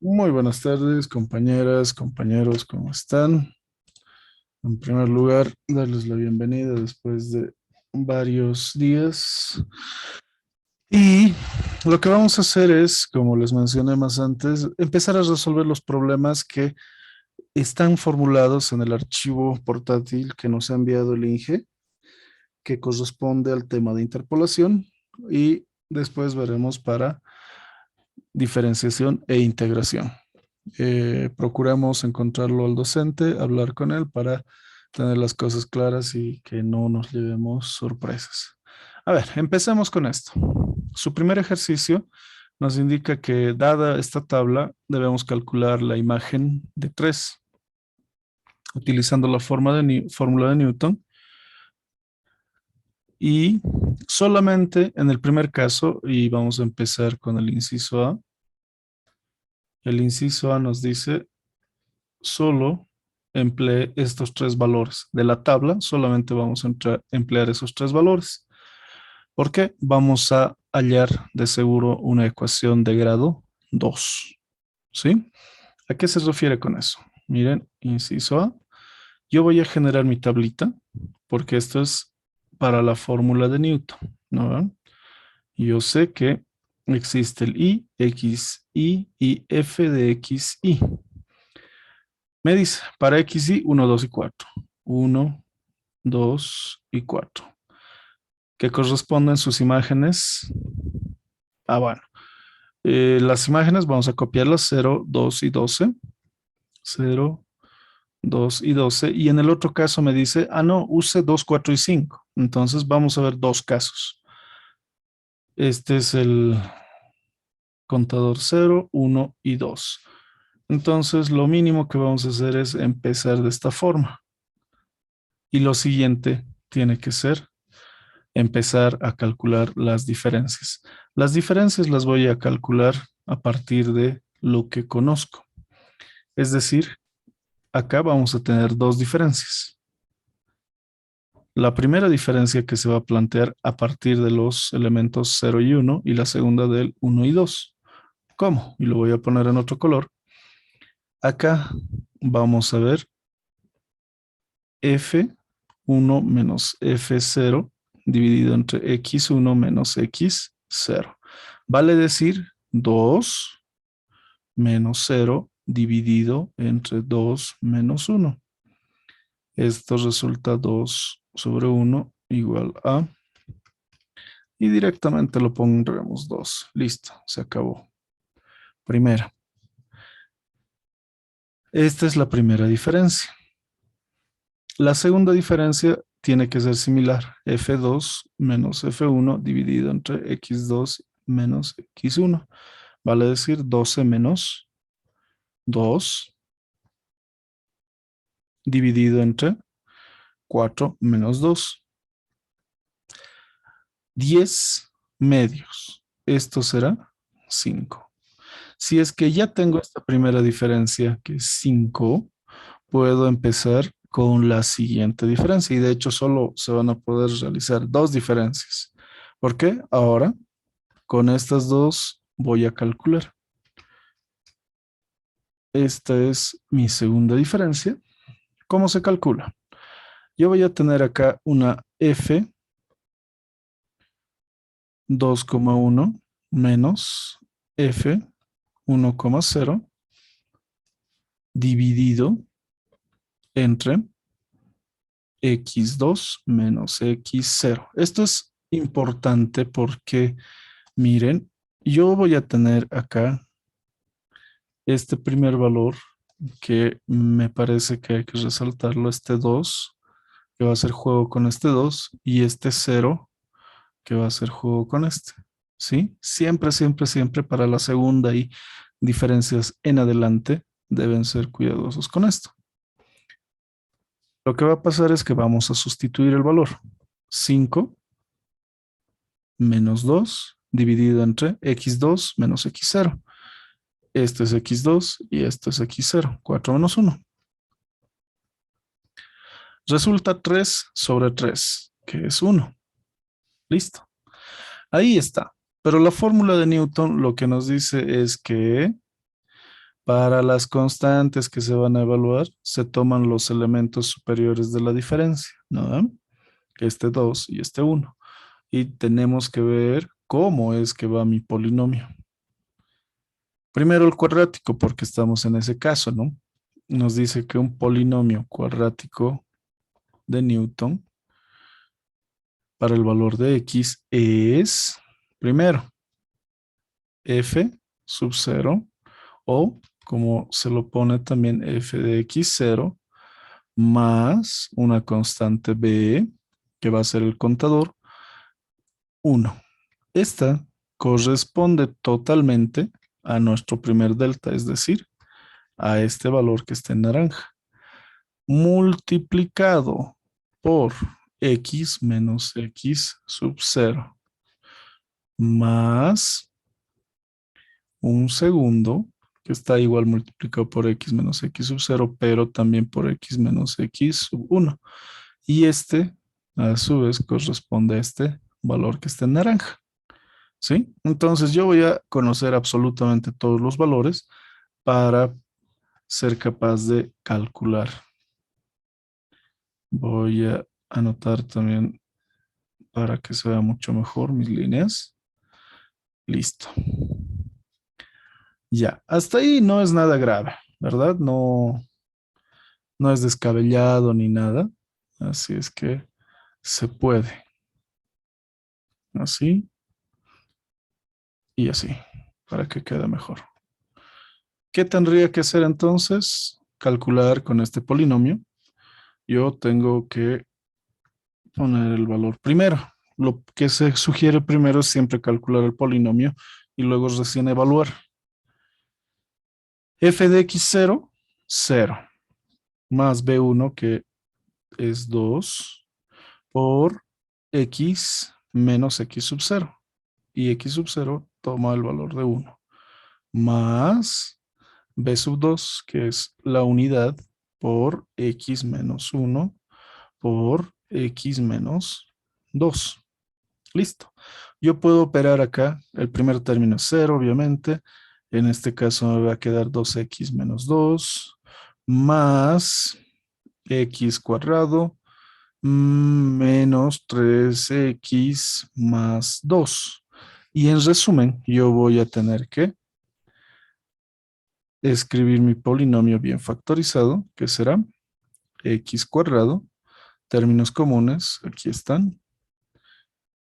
Muy buenas tardes, compañeras, compañeros, ¿cómo están? En primer lugar, darles la bienvenida después de varios días. Y lo que vamos a hacer es, como les mencioné más antes, empezar a resolver los problemas que están formulados en el archivo portátil que nos ha enviado el INGE, que corresponde al tema de interpolación, y después veremos para diferenciación e integración. Procuramos encontrarlo al docente, hablar con él para tener las cosas claras y que no nos llevemos sorpresas. A ver, empecemos con esto. Su primer ejercicio nos indica que dada esta tabla debemos calcular la imagen de 3 utilizando la fórmula de Newton, y solamente en el primer caso, y vamos a empezar con el inciso A. El inciso A nos dice solo emplee estos tres valores de la tabla, solamente vamos a emplear esos tres valores. ¿Por qué? Vamos a hallar de seguro una ecuación de grado 2. ¿Sí? ¿A qué se refiere con eso? Miren, inciso A, yo voy a generar mi tablita porque esto es para la fórmula de Newton, ¿no? Yo sé que existe el I, X, y F de X, Y. Me dice, para X, Y, 1, 2 y 4. 1, 2 y 4. ¿Qué corresponden sus imágenes? Bueno. Las imágenes vamos a copiarlas 0, 2 y 12. 0, 2 y 12. Y en el otro caso me dice, no, use 2, 4 y 5. Entonces vamos a ver dos casos. Este es el contador 0, 1 y 2. Entonces lo mínimo que vamos a hacer es empezar de esta forma. Y lo siguiente tiene que ser empezar a calcular las diferencias. Las diferencias las voy a calcular a partir de lo que conozco. Es decir, acá vamos a tener dos diferencias. La primera diferencia que se va a plantear a partir de los elementos 0 y 1 y la segunda del 1 y 2. ¿Cómo? Y lo voy a poner en otro color. Acá vamos a ver F1 menos F0 dividido entre X1 menos X0. Vale decir 2 menos 0 dividido entre 2 menos 1. Esto resulta 2 sobre 1 igual a... Y directamente lo pondremos 2. Listo, se acabó. Primera. Esta es la primera diferencia. La segunda diferencia tiene que ser similar. F2 menos F1 dividido entre X2 menos X1. Vale decir 12 menos 2 dividido entre 4 menos 2. 10 medios. Esto será 5. Si es que ya tengo esta primera diferencia, que es 5, puedo empezar con la siguiente diferencia. Y de hecho solo se van a poder realizar dos diferencias. ¿Por qué? Ahora, con estas dos voy a calcular. Esta es mi segunda diferencia. ¿Cómo se calcula? Yo voy a tener acá una F 2,1 menos F 1,0 dividido entre X2 menos X0. Esto es importante porque, miren, yo voy a tener acá este primer valor que me parece que hay que resaltarlo, este 2 que va a hacer juego con este 2 y este 0 que va a hacer juego con este. ¿Sí? Siempre, siempre, siempre para la segunda y diferencias en adelante deben ser cuidadosos con esto. Lo que va a pasar es que vamos a sustituir el valor. 5 menos 2 dividido entre x2 menos x0. Esto es x2 y esto es x0. 4 menos 1. Resulta 3 sobre 3, que es 1. Listo. Ahí está. Pero la fórmula de Newton lo que nos dice es que Para las constantes que se van a evaluar, se toman los elementos superiores de la diferencia, ¿no? Este 2 y este uno. Y tenemos que ver cómo es que va mi polinomio. Primero el cuadrático, porque estamos en ese caso, ¿no? Nos dice que un polinomio cuadrático de Newton para el valor de x es, primero, f sub 0 o, como se lo pone también, f de x0 más una constante b, que va a ser el contador, 1. Esta corresponde totalmente a nuestro primer delta, es decir, a este valor que está en naranja, multiplicado por x menos x sub 0 más un segundo, que está igual multiplicado por x menos x sub 0, pero también por x menos x sub 1. Y este, a su vez, corresponde a este valor que está en naranja. ¿Sí? Entonces yo voy a conocer absolutamente todos los valores para ser capaz de calcular. Voy a anotar también para que se vea mucho mejor mis líneas. Listo. Ya, hasta ahí no es nada grave, ¿verdad? No, no es descabellado ni nada. Así es que se puede. Así y así, para que quede mejor. ¿Qué tendría que hacer entonces? Calcular con este polinomio. Yo tengo que poner el valor primero. Lo que se sugiere primero es siempre calcular el polinomio y luego recién evaluar. F de x0, 0, más b1, que es 2, por x menos x sub 0. Y x sub 0 toma el valor de 1, más b sub 2, que es la unidad, por x menos 1, por x menos 2. Listo. Yo puedo operar acá. El primer término es 0, obviamente. En este caso me va a quedar 2x menos 2 más x cuadrado menos 3x más 2. Y en resumen, yo voy a tener que escribir mi polinomio bien factorizado, que será x cuadrado, términos comunes, aquí están.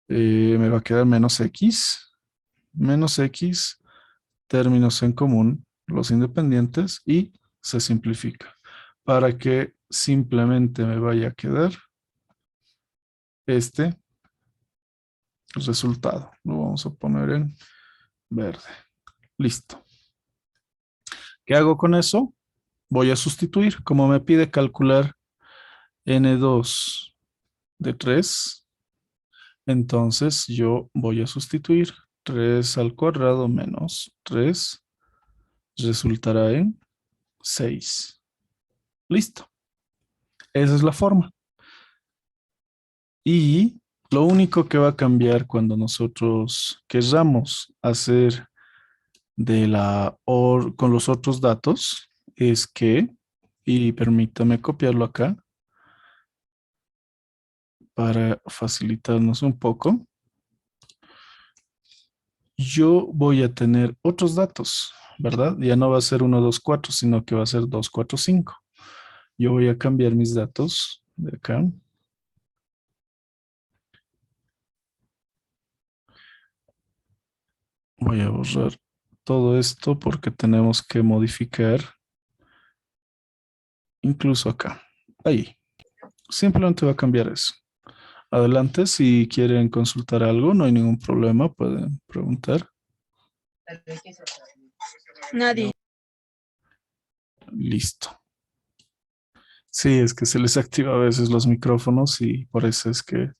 Me va a quedar menos x, términos en común, los independientes, y se simplifica para que simplemente me vaya a quedar este resultado. Lo vamos a poner en verde. Listo. ¿Qué hago con eso? Voy a sustituir. Como me pide calcular n2 de 3, entonces yo voy a sustituir 3 al cuadrado menos 3 resultará en 6. Listo. Esa es la forma. Y lo único que va a cambiar cuando nosotros queramos hacer de la OR con los otros datos es que, y permítame copiarlo acá para facilitarnos un poco, yo voy a tener otros datos, ¿verdad? Ya no va a ser 1, 2, 4, sino que va a ser 2, 4, 5. Yo voy a cambiar mis datos de acá. Voy a borrar todo esto porque tenemos que modificar incluso acá. Ahí. Simplemente va a cambiar eso. Adelante, si quieren consultar algo, no hay ningún problema, pueden preguntar. Nadie. Listo. Sí, es que se les activa a veces los micrófonos y por eso es que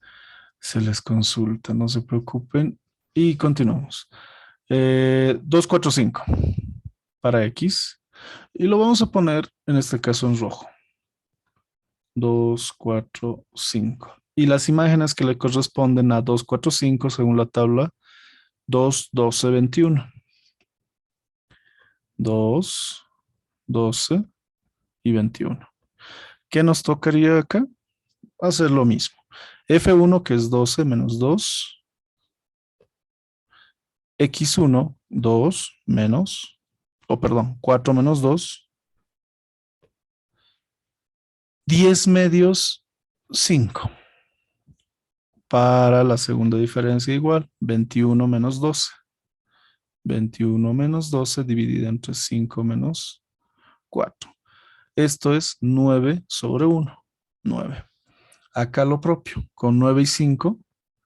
se les consulta, no se preocupen. Y continuamos. 2, 4, 5 para X. Y lo vamos a poner en este caso en rojo. 2, 4, 5. Y las imágenes que le corresponden a 2, 4, 5 según la tabla 2, 12, 21. 2, 12 y 21. ¿Qué nos tocaría acá? Hacer lo mismo. F1, que es 12 menos 2. X1, 2 menos, perdón, 4 menos 2. 10 medios, 5. Para la segunda diferencia igual, 21 menos 12. 21 menos 12 dividido entre 5 menos 4. Esto es 9 sobre 1. 9. Acá lo propio, con 9 y 5,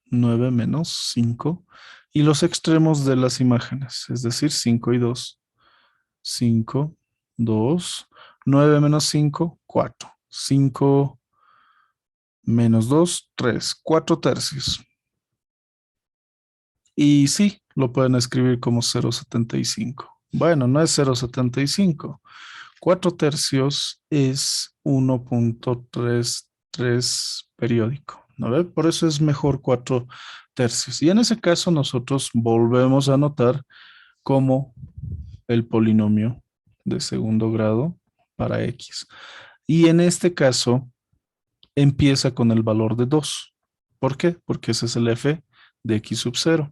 9 menos 5. Y los extremos de las imágenes, es decir, 5 y 2. 5, 2, 9 menos 5, 4. 5 menos 2, 3. 4 tercios. Y sí, lo pueden escribir como 0,75. Bueno, no es 0,75. 4 tercios es 1,33 periódico, ¿no ve? Por eso es mejor 4 tercios. Y en ese caso nosotros volvemos a anotar como el polinomio de segundo grado para x. Y en este caso empieza con el valor de 2. ¿Por qué? Porque ese es el f de x sub 0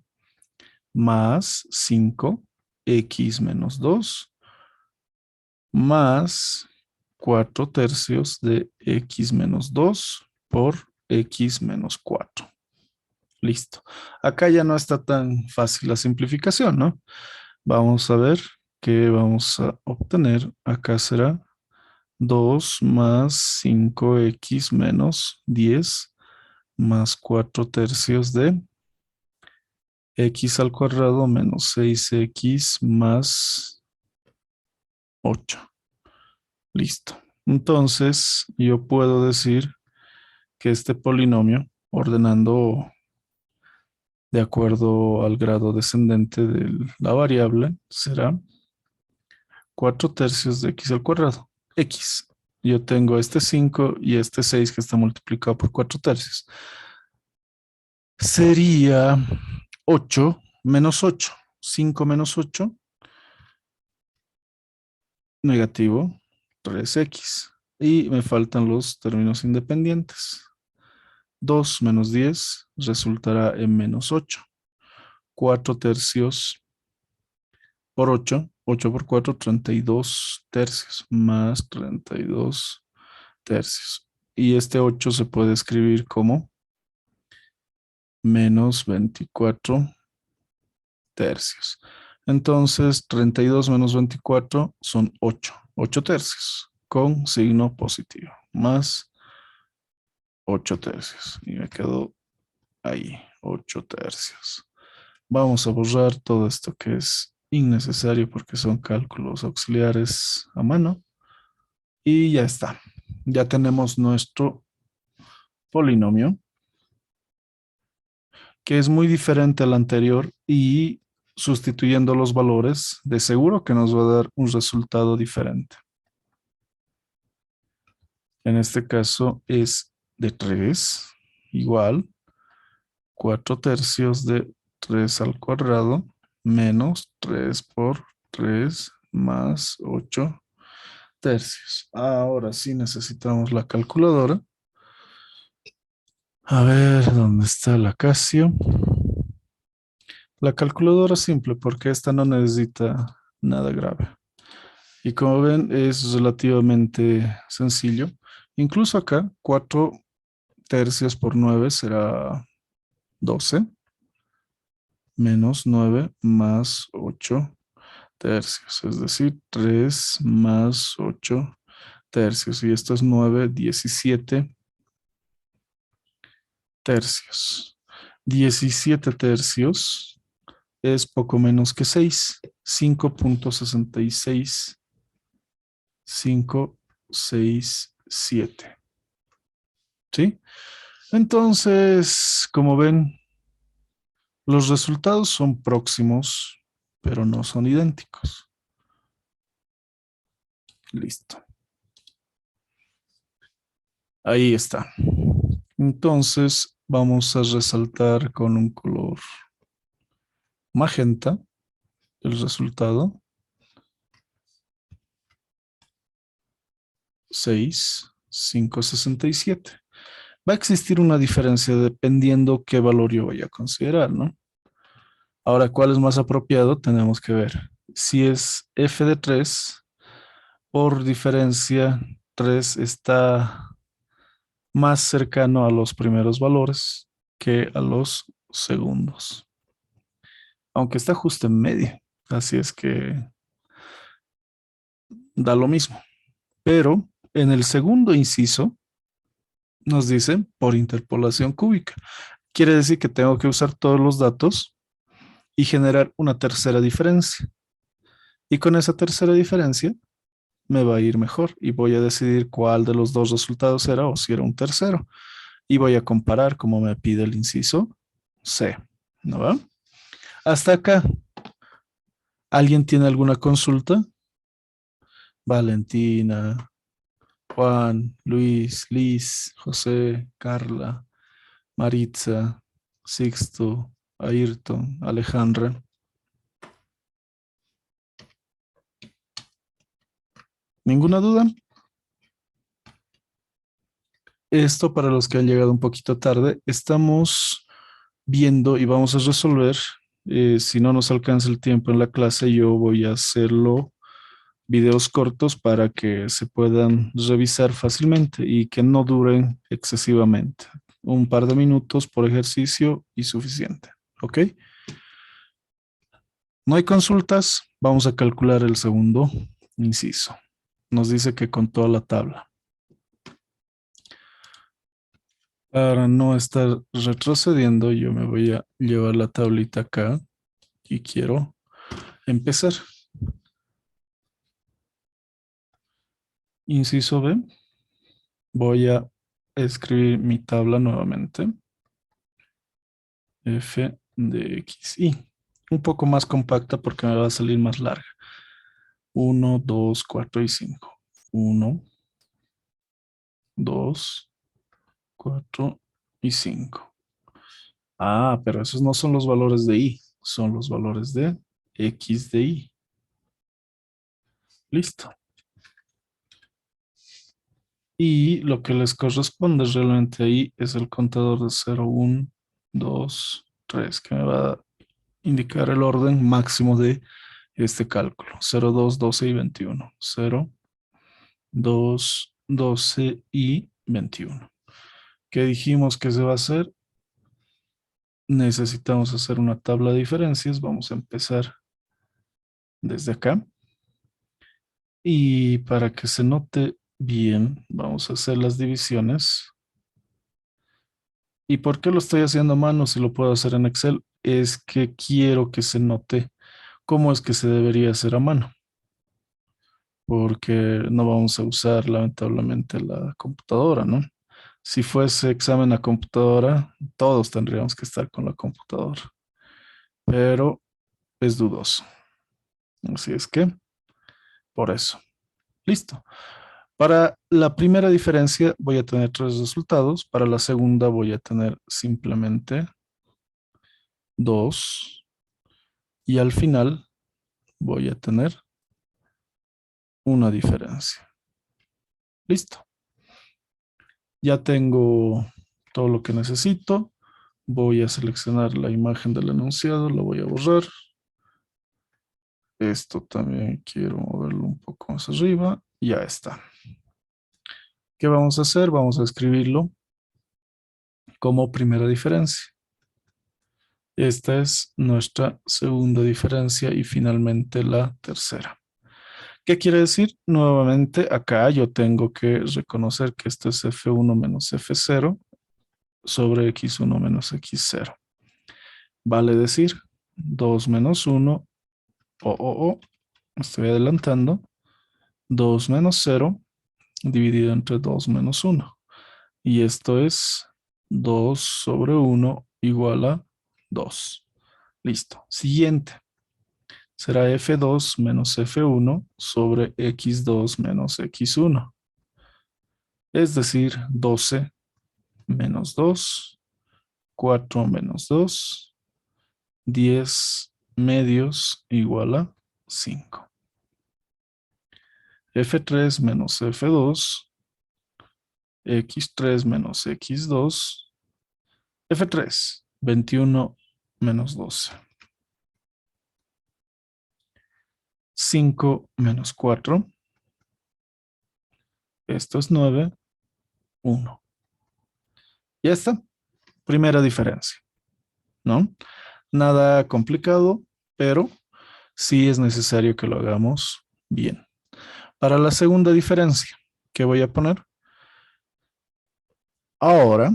más 5x menos 2 más 4 tercios de x menos 2 por x menos 4. Listo. Acá ya no está tan fácil la simplificación, ¿no? Vamos a ver qué vamos a obtener. Acá será 2 más 5x menos 10 más 4 tercios de x al cuadrado menos 6x más 8. Listo. Entonces, yo puedo decir que este polinomio, ordenando de acuerdo al grado descendente de la variable, será 4 tercios de x al cuadrado. X. Yo tengo este 5 y este 6 que está multiplicado por 4 tercios. Sería 8 menos 8. 5 menos 8, negativo 3x. Y me faltan los términos independientes. 2 menos 10 resultará en menos 8. 4 tercios por 8. 8 por 4, 32 tercios. Más 32 tercios. Y este 8 se puede escribir como menos 24 tercios. Entonces, 32 menos 24 son 8. 8 tercios con signo positivo. Más 8 tercios. Y me quedo ahí, 8 tercios. Vamos a borrar todo esto que es innecesario porque son cálculos auxiliares a mano. Y ya está. Ya tenemos nuestro polinomio, que es muy diferente al anterior y sustituyendo los valores, de seguro que nos va a dar un resultado diferente. En este caso es de 3, igual 4 tercios de 3 al cuadrado menos 3 por 3 más 8 tercios. Ahora sí necesitamos la calculadora. A ver, ¿dónde está la Casio? La calculadora simple porque esta no necesita nada grave. Y como ven, es relativamente sencillo. Incluso acá, 4 tercios por 9 será 12 menos 9 más 8 tercios, es decir, 3 más 8 tercios. Y esto es 9, 17 tercios. 17 tercios es poco menos que 6, 5,66, 567. ¿Sí? Entonces, como ven, los resultados son próximos, pero no son idénticos. Listo. Ahí está. Entonces, vamos a resaltar con un color magenta el resultado. 6, 5, 67. Va a existir una diferencia dependiendo qué valor yo vaya a considerar, ¿no? Ahora, ¿cuál es más apropiado? Tenemos que ver. Si es f de 3, por diferencia, 3 está más cercano a los primeros valores que a los segundos, aunque está justo en medio. Así es que da lo mismo. Pero en el segundo inciso nos dice por interpolación cúbica. Quiere decir que tengo que usar todos los datos y generar una tercera diferencia. Y con esa tercera diferencia me va a ir mejor y voy a decidir cuál de los dos resultados era o si era un tercero. Y voy a comparar como me pide el inciso C. ¿No va? Hasta acá. ¿Alguien tiene alguna consulta? Valentina, Juan, Luis, Liz, José, Carla, Maritza, Sixto, Ayrton, Alejandra. ¿Ninguna duda? Esto para los que han llegado un poquito tarde, estamos viendo y vamos a resolver. Si no nos alcanza el tiempo en la clase, yo voy a hacerlo videos cortos para que se puedan revisar fácilmente y que no duren excesivamente. Un par de minutos por ejercicio y suficiente. ¿Ok? No hay consultas. Vamos a calcular el segundo inciso. Nos dice que con toda la tabla. Para no estar retrocediendo, yo me voy a llevar la tablita acá y quiero empezar. Inciso B. Voy a escribir mi tabla nuevamente. F de X, Y. Un poco más compacta porque me va a salir más larga. 1, 2, 4 y 5. 1, 2, 4 y 5. Ah, pero esos no son los valores de Y, son los valores de X de Y. Listo. Y lo que les corresponde realmente ahí es el contador de 0, 1, 2, 3, que me va a indicar el orden máximo de este cálculo. 0, 2, 12 y 21. 0, 2, 12 y 21. ¿Qué dijimos que se va a hacer? Necesitamos hacer una tabla de diferencias. Vamos a empezar desde acá. Y para que se note bien, vamos a hacer las divisiones. ¿Y por qué lo estoy haciendo a mano si lo puedo hacer en Excel? Es que quiero que se note cómo es que se debería hacer a mano, porque no vamos a usar lamentablemente la computadora, ¿no? Si fuese examen a computadora, todos tendríamos que estar con la computadora, pero es dudoso. Así es que, por eso. Listo. Para la primera diferencia voy a tener tres resultados. Para la segunda voy a tener simplemente dos. Y al final voy a tener una diferencia. Listo. Ya tengo todo lo que necesito. Voy a seleccionar la imagen del enunciado, lo voy a borrar. Esto también quiero moverlo un poco más arriba. Ya está. ¿Qué vamos a hacer? Vamos a escribirlo como primera diferencia. Esta es nuestra segunda diferencia y finalmente la tercera. ¿Qué quiere decir? Nuevamente, acá yo tengo que reconocer que esto es F1 menos F0 sobre X1 menos X0. Vale decir 2 menos 1, estoy adelantando, 2 menos 0 dividido entre 2 menos 1. Y esto es 2 sobre 1 igual a 2. Listo. Siguiente. Será F2 menos F1 sobre X2 menos X1. Es decir, 12 menos 2, 4 menos 2, 10 medios igual a 5. F3 menos F2, X3 menos X2, F3, 21 menos 12. 5 menos 4, esto es 9, 1. Ya está, primera diferencia, ¿no? Nada complicado, pero sí es necesario que lo hagamos bien. Para la segunda diferencia, ¿qué voy a poner? Ahora,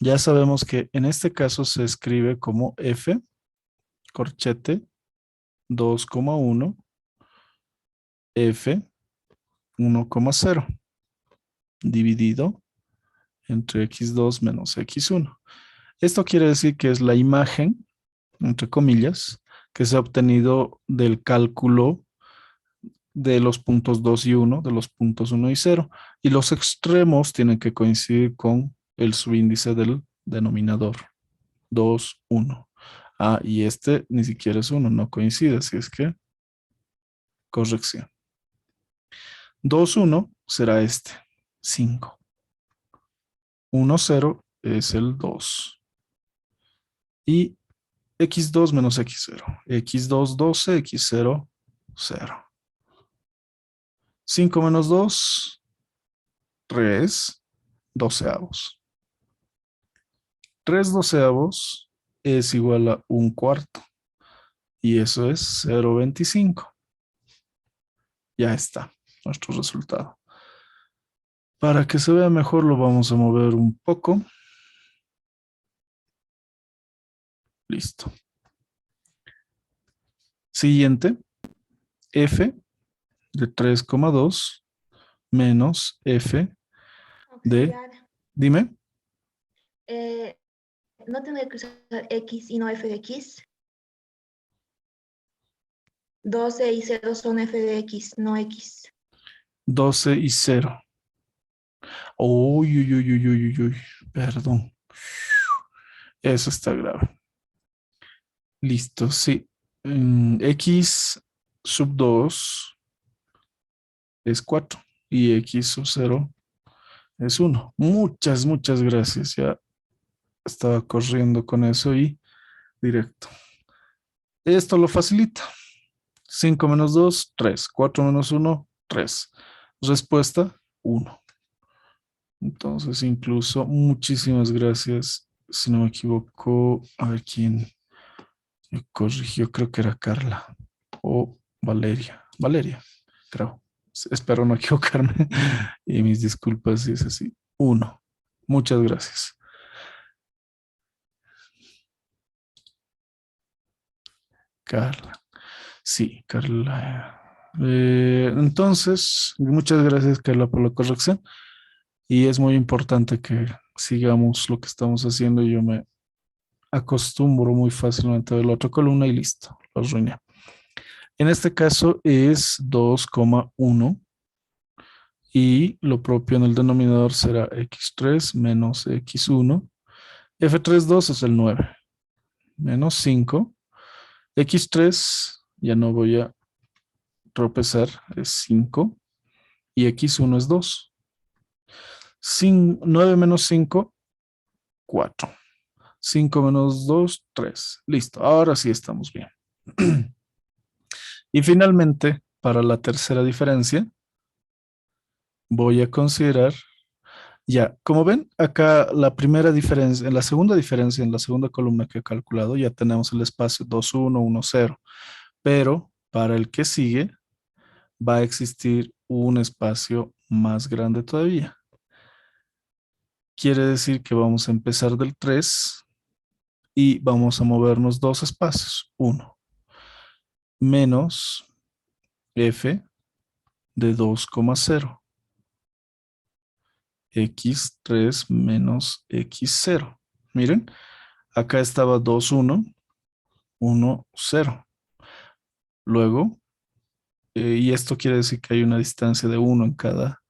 ya sabemos que en este caso se escribe como F, corchete, 2,1, F, 1,0, dividido entre x2 menos x1. Esto quiere decir que es la imagen, entre comillas, que se ha obtenido del cálculo de los puntos 2 y 1, de los puntos 1 y 0, y los extremos tienen que coincidir con el subíndice del denominador, 2, 1. Ah, y este ni siquiera es 1, no coincide, así es que corrección. 2, 1 será este, 5. 1, 0 es el 2. Y x2 menos x0. x2, 12, x0, 0. 5 menos 2, 3 doceavos. 3 doceavos es igual a un cuarto. Y eso es 0,25. Ya está nuestro resultado. Para que se vea mejor lo vamos a mover un poco. Listo. Siguiente. F de 3,2 menos F de... Auxiliar. Dime. No tendría que usar X y no F de X. 12 y 0 son F de X, no X. 12 y 0. Uy, uy, uy, uy, uy, uy, uy. Perdón. Eso está grave. Listo, sí. X sub 2 es 4 y X sub 0 es 1. Muchas, muchas gracias. Ya estaba corriendo con eso y directo. Esto lo facilita. 5 menos 2, 3. 4 menos 1, 3. Respuesta, 1. Entonces, incluso, muchísimas gracias. Si no me equivoco, a ver quién me corrigió, creo que era Carla o Valeria. Valeria, creo. Espero no equivocarme. Y mis disculpas si es así. 1. Muchas gracias. Carla. Sí, Carla. Entonces, muchas gracias, Carla, por la corrección. Y es muy importante que sigamos lo que estamos haciendo. Yo me acostumbro muy fácilmente a ver la otra columna y listo, lo arruiné. En este caso es 2,1 y lo propio en el denominador será x3 menos x1. F32 es el 9 menos 5. X3 ya no voy a tropezar, es 5 y x1 es 2. 9 menos 5, 4. 5 menos 2, 3. Listo, ahora sí estamos bien. Y finalmente, para la tercera diferencia, voy a considerar, ya, como ven, acá la primera diferencia, en la segunda diferencia, en la segunda columna que he calculado, ya tenemos el espacio 2, 1, 1, 0. Pero para el que sigue, va a existir un espacio más grande todavía. Quiere decir que vamos a empezar del 3 y vamos a movernos dos espacios. 1 menos f de 2,0. X3 menos X0. Miren, acá estaba 2, 1, 1, 0. Luego, y esto quiere decir que hay una distancia de 1 en cada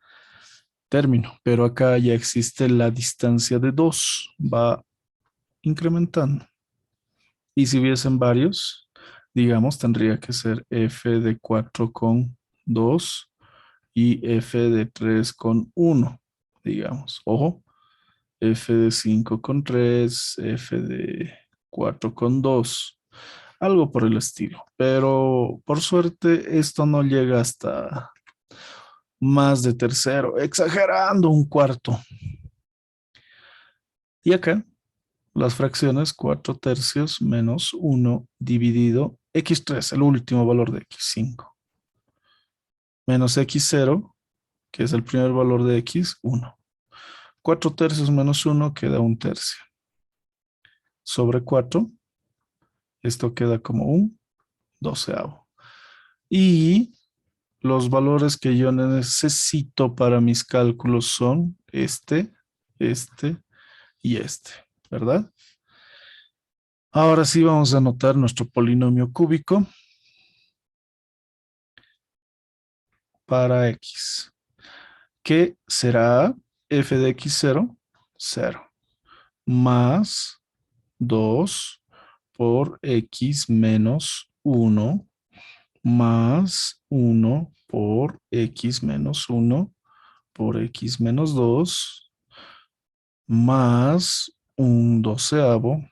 término, pero acá ya existe la distancia de 2, va incrementando. Y si hubiesen varios, digamos, tendría que ser f de 4,2 y f de 3 con 1, digamos. Ojo, f de 5 con 3, f de 4 con 2, algo por el estilo. Pero por suerte esto no llega hasta más de tercero, exagerando un cuarto. Y acá las fracciones 4 tercios menos 1 dividido x3, el último valor de x5, menos x0, que es el primer valor de x, 1. 4 tercios menos 1 queda un tercio. Sobre 4, esto queda como un doceavo. Y los valores que yo necesito para mis cálculos son este y este, ¿verdad? Ahora sí vamos a anotar nuestro polinomio cúbico para x, que será f de x0, 0, más 2 por x menos 1, más 1 por x menos 1 por x menos 2, más un doceavo,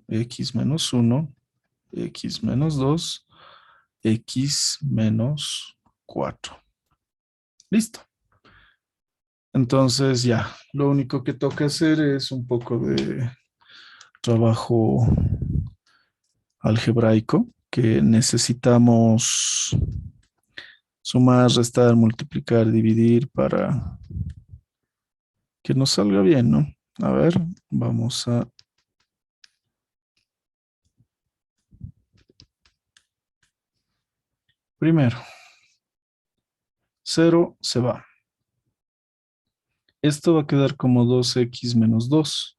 x menos 1, x menos 2, x menos 4. Listo. Entonces ya, lo único que toca hacer es un poco de trabajo algebraico, que necesitamos sumar, restar, multiplicar, dividir para que nos salga bien, ¿no? A ver, vamos a... Primero, 0 se va. Esto va a quedar como 2x menos 2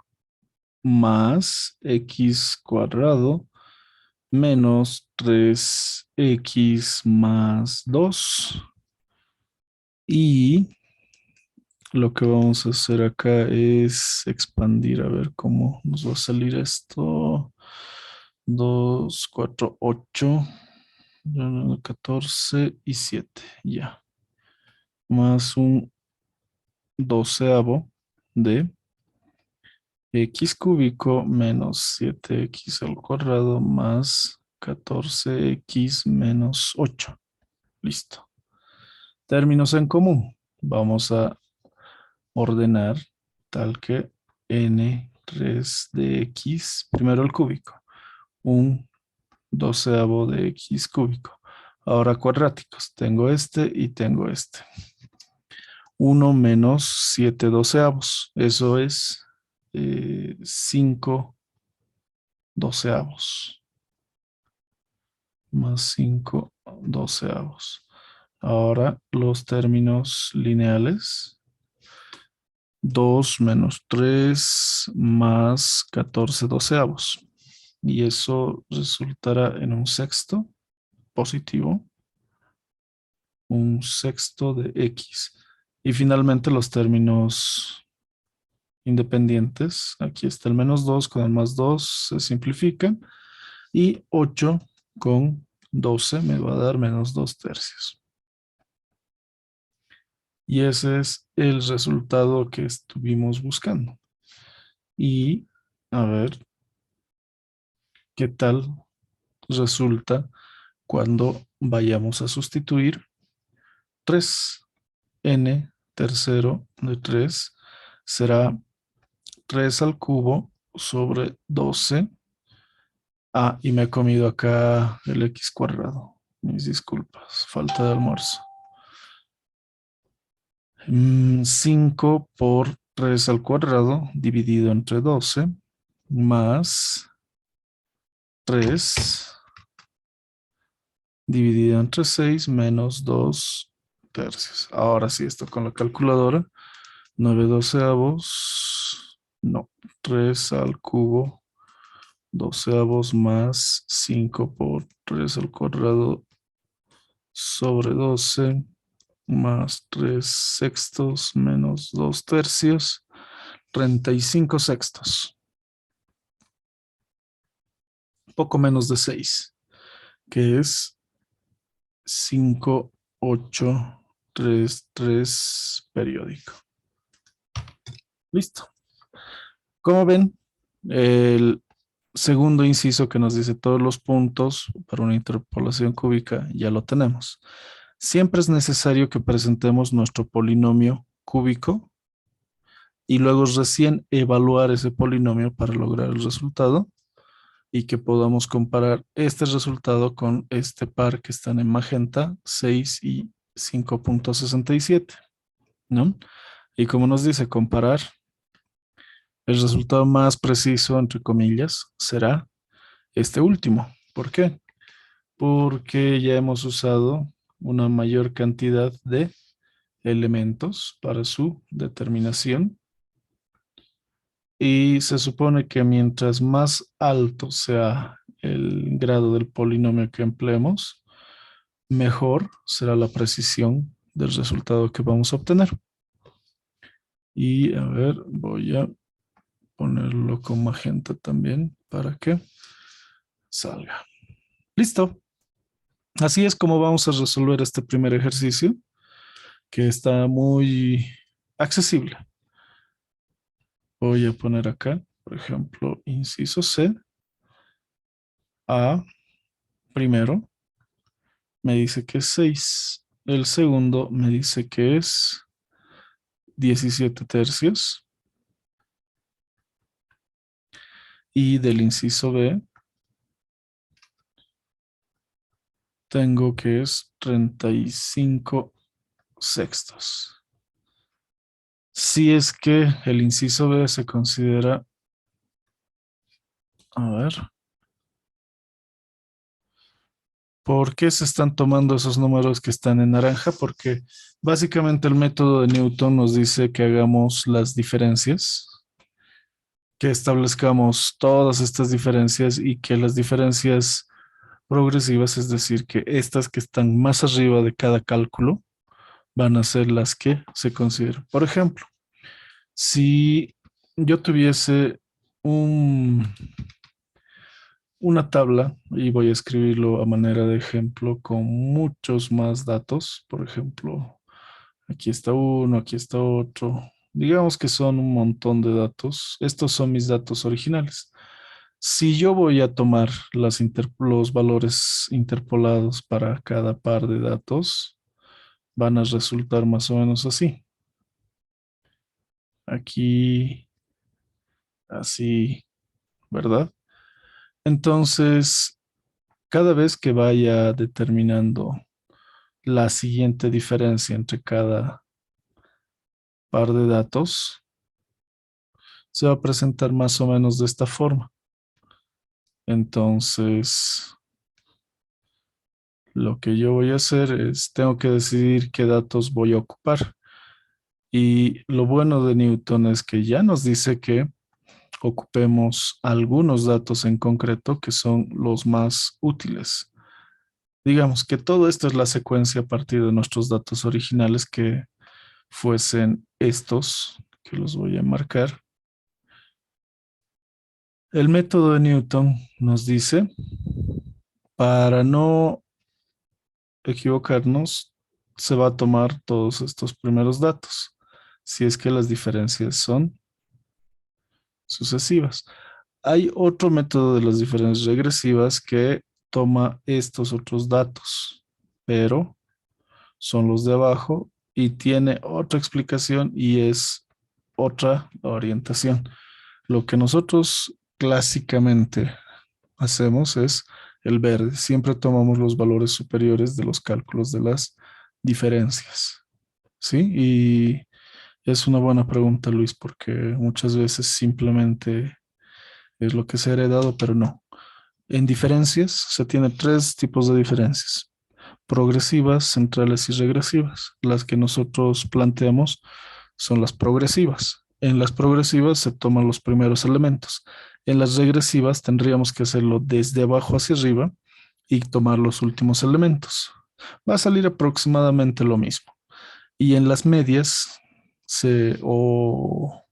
más x cuadrado menos 3x más 2. Y lo que vamos a hacer acá es expandir, a ver cómo nos va a salir esto. 2 4 8 14 y 7, ya. Más un doceavo de x cúbico menos 7x al cuadrado más 14x menos 8. Listo. Términos en común. Vamos a ordenar tal que n3 de x, primero el cúbico, un doceavo de x cúbico. Ahora cuadráticos, tengo este y tengo este. 1 menos 7 doceavos, eso es 5 doceavos, más 5 doceavos. Ahora los términos lineales. 2 menos 3 más 14 doceavos. Y eso resultará en un sexto positivo, un sexto de x. Y finalmente los términos independientes. Aquí está el menos 2 con el más 2 se simplifican. Y 8 con 12 me va a dar menos 2 tercios. Y ese es el resultado que estuvimos buscando. Y a ver qué tal resulta cuando vayamos a sustituir 3. N tercero de 3 será 3 al cubo sobre 12. Ah, y me he comido acá el x cuadrado. Mis disculpas, falta de almuerzo. 5 por 3 al cuadrado dividido entre 12 más 3 dividido entre 6 menos 2 tercios. Ahora sí, esto con la calculadora. 9 doceavos, no, 3 al cubo, doceavos más 5 por 3 al cuadrado sobre 12 más 3 sextos menos 2 tercios, 35 sextos, poco menos de 6, que es 5, 8. 3 periódico. Listo. Como ven, el segundo inciso que nos dice todos los puntos para una interpolación cúbica ya lo tenemos. Siempre es necesario que presentemos nuestro polinomio cúbico y luego recién evaluar ese polinomio para lograr el resultado y que podamos comparar este resultado con este par que están en magenta 6 y 5.67, ¿no? Y como nos dice comparar, el resultado más preciso, entre comillas, será este último. ¿Por qué? Porque ya hemos usado una mayor cantidad de elementos para su determinación y se supone que mientras más alto sea el grado del polinomio que empleemos, mejor será la precisión del resultado que vamos a obtener. Y a ver, voy a ponerlo con magenta también para que salga. Listo. Así es como vamos a resolver este primer ejercicio, que está muy accesible. Voy a poner acá, por ejemplo, inciso C, A, primero, me dice que es 6. El segundo me dice que es 17 tercios. Y del inciso B, tengo que es 35 sextos. Si es que el inciso B se considera, a ver, ¿por qué se están tomando esos números que están en naranja? Porque básicamente el método de Newton nos dice que hagamos las diferencias, que establezcamos todas estas diferencias y que las diferencias progresivas, es decir, que estas que están más arriba de cada cálculo, van a ser las que se consideran. Por ejemplo, si yo tuviese un, una tabla y voy a escribirlo a manera de ejemplo con muchos más datos, por ejemplo, aquí está uno, aquí está otro. Digamos que son un montón de datos. Estos son mis datos originales. Si yo voy a tomar los valores interpolados para cada par de datos, van a resultar más o menos así. Aquí, así, ¿verdad? Entonces, cada vez que vaya determinando la siguiente diferencia entre cada par de datos, se va a presentar más o menos de esta forma. Entonces, lo que yo voy a hacer es, tengo que decidir qué datos voy a ocupar. Y lo bueno de Newton es que ya nos dice que ocupemos algunos datos en concreto que son los más útiles. Digamos que todo esto es la secuencia a partir de nuestros datos originales que fuesen estos, que los voy a marcar. El método de Newton nos dice, para no equivocarnos, se va a tomar todos estos primeros datos, si es que las diferencias son sucesivas. Hay otro método de las diferencias regresivas que toma estos otros datos, pero son los de abajo y tiene otra explicación y es otra orientación. Lo que nosotros clásicamente hacemos es el verde. Siempre tomamos los valores superiores de los cálculos de las diferencias. ¿Sí? Y es una buena pregunta, Luis, porque muchas veces simplemente es lo que se ha heredado, pero no. En diferencias se tiene 3 tipos de diferencias: progresivas, centrales y regresivas. Las que nosotros planteamos son las progresivas. En las progresivas se toman los primeros elementos. En las regresivas tendríamos que hacerlo desde abajo hacia arriba y tomar los últimos elementos. Va a salir aproximadamente lo mismo. Y en las medias o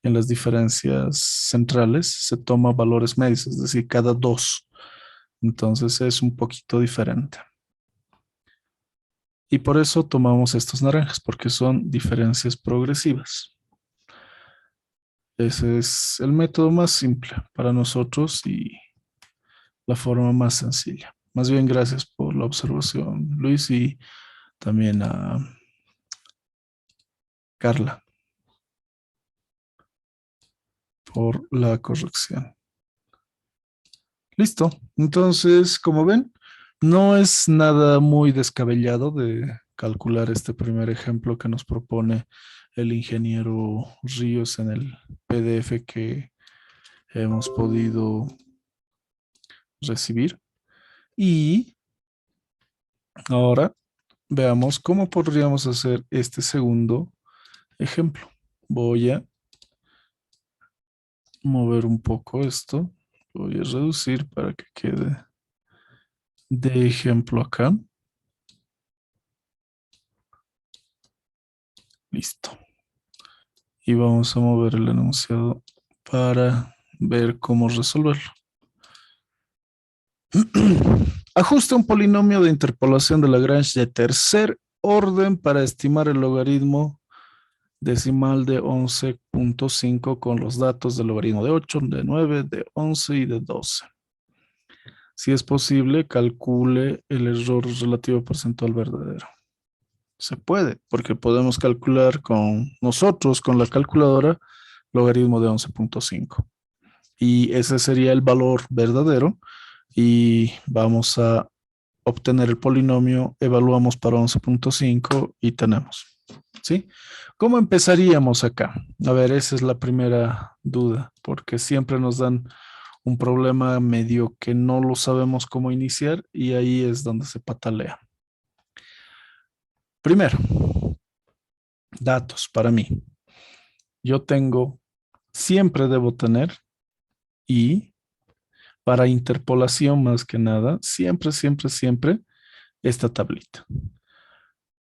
en las diferencias centrales se toma valores medios, es decir, cada dos. Entonces es un poquito diferente. Y por eso tomamos estos naranjas, porque son diferencias progresivas. Ese es el método más simple para nosotros y la forma más sencilla. Más bien, gracias por la observación, Luis, y también a Carla por la corrección. Listo. Entonces, como ven, no es nada muy descabellado de calcular este primer ejemplo que nos propone el ingeniero Ríos en el PDF que hemos podido recibir. Y ahora veamos cómo podríamos hacer este segundo ejemplo. Voy a mover un poco esto. Voy a reducir para que quede de ejemplo acá. Listo. Y vamos a mover el enunciado para ver cómo resolverlo. Ajusta un polinomio de interpolación de Lagrange de tercer orden para estimar el logaritmo decimal de 11.5 con los datos del logaritmo de 8, de 9, de 11 y de 12. Si es posible, calcule el error relativo porcentual verdadero. Se puede, porque podemos calcular con nosotros, con la calculadora, logaritmo de 11.5. Y ese sería el valor verdadero. Y vamos a obtener el polinomio, evaluamos para 11.5 y tenemos. ¿Sí? ¿Cómo empezaríamos acá? A ver, esa es la primera duda, porque siempre nos dan un problema medio que no lo sabemos cómo iniciar y ahí es donde se patalea. Primero, datos para mí. Yo tengo, siempre debo tener y para interpolación más que nada, siempre, siempre, siempre esta tablita.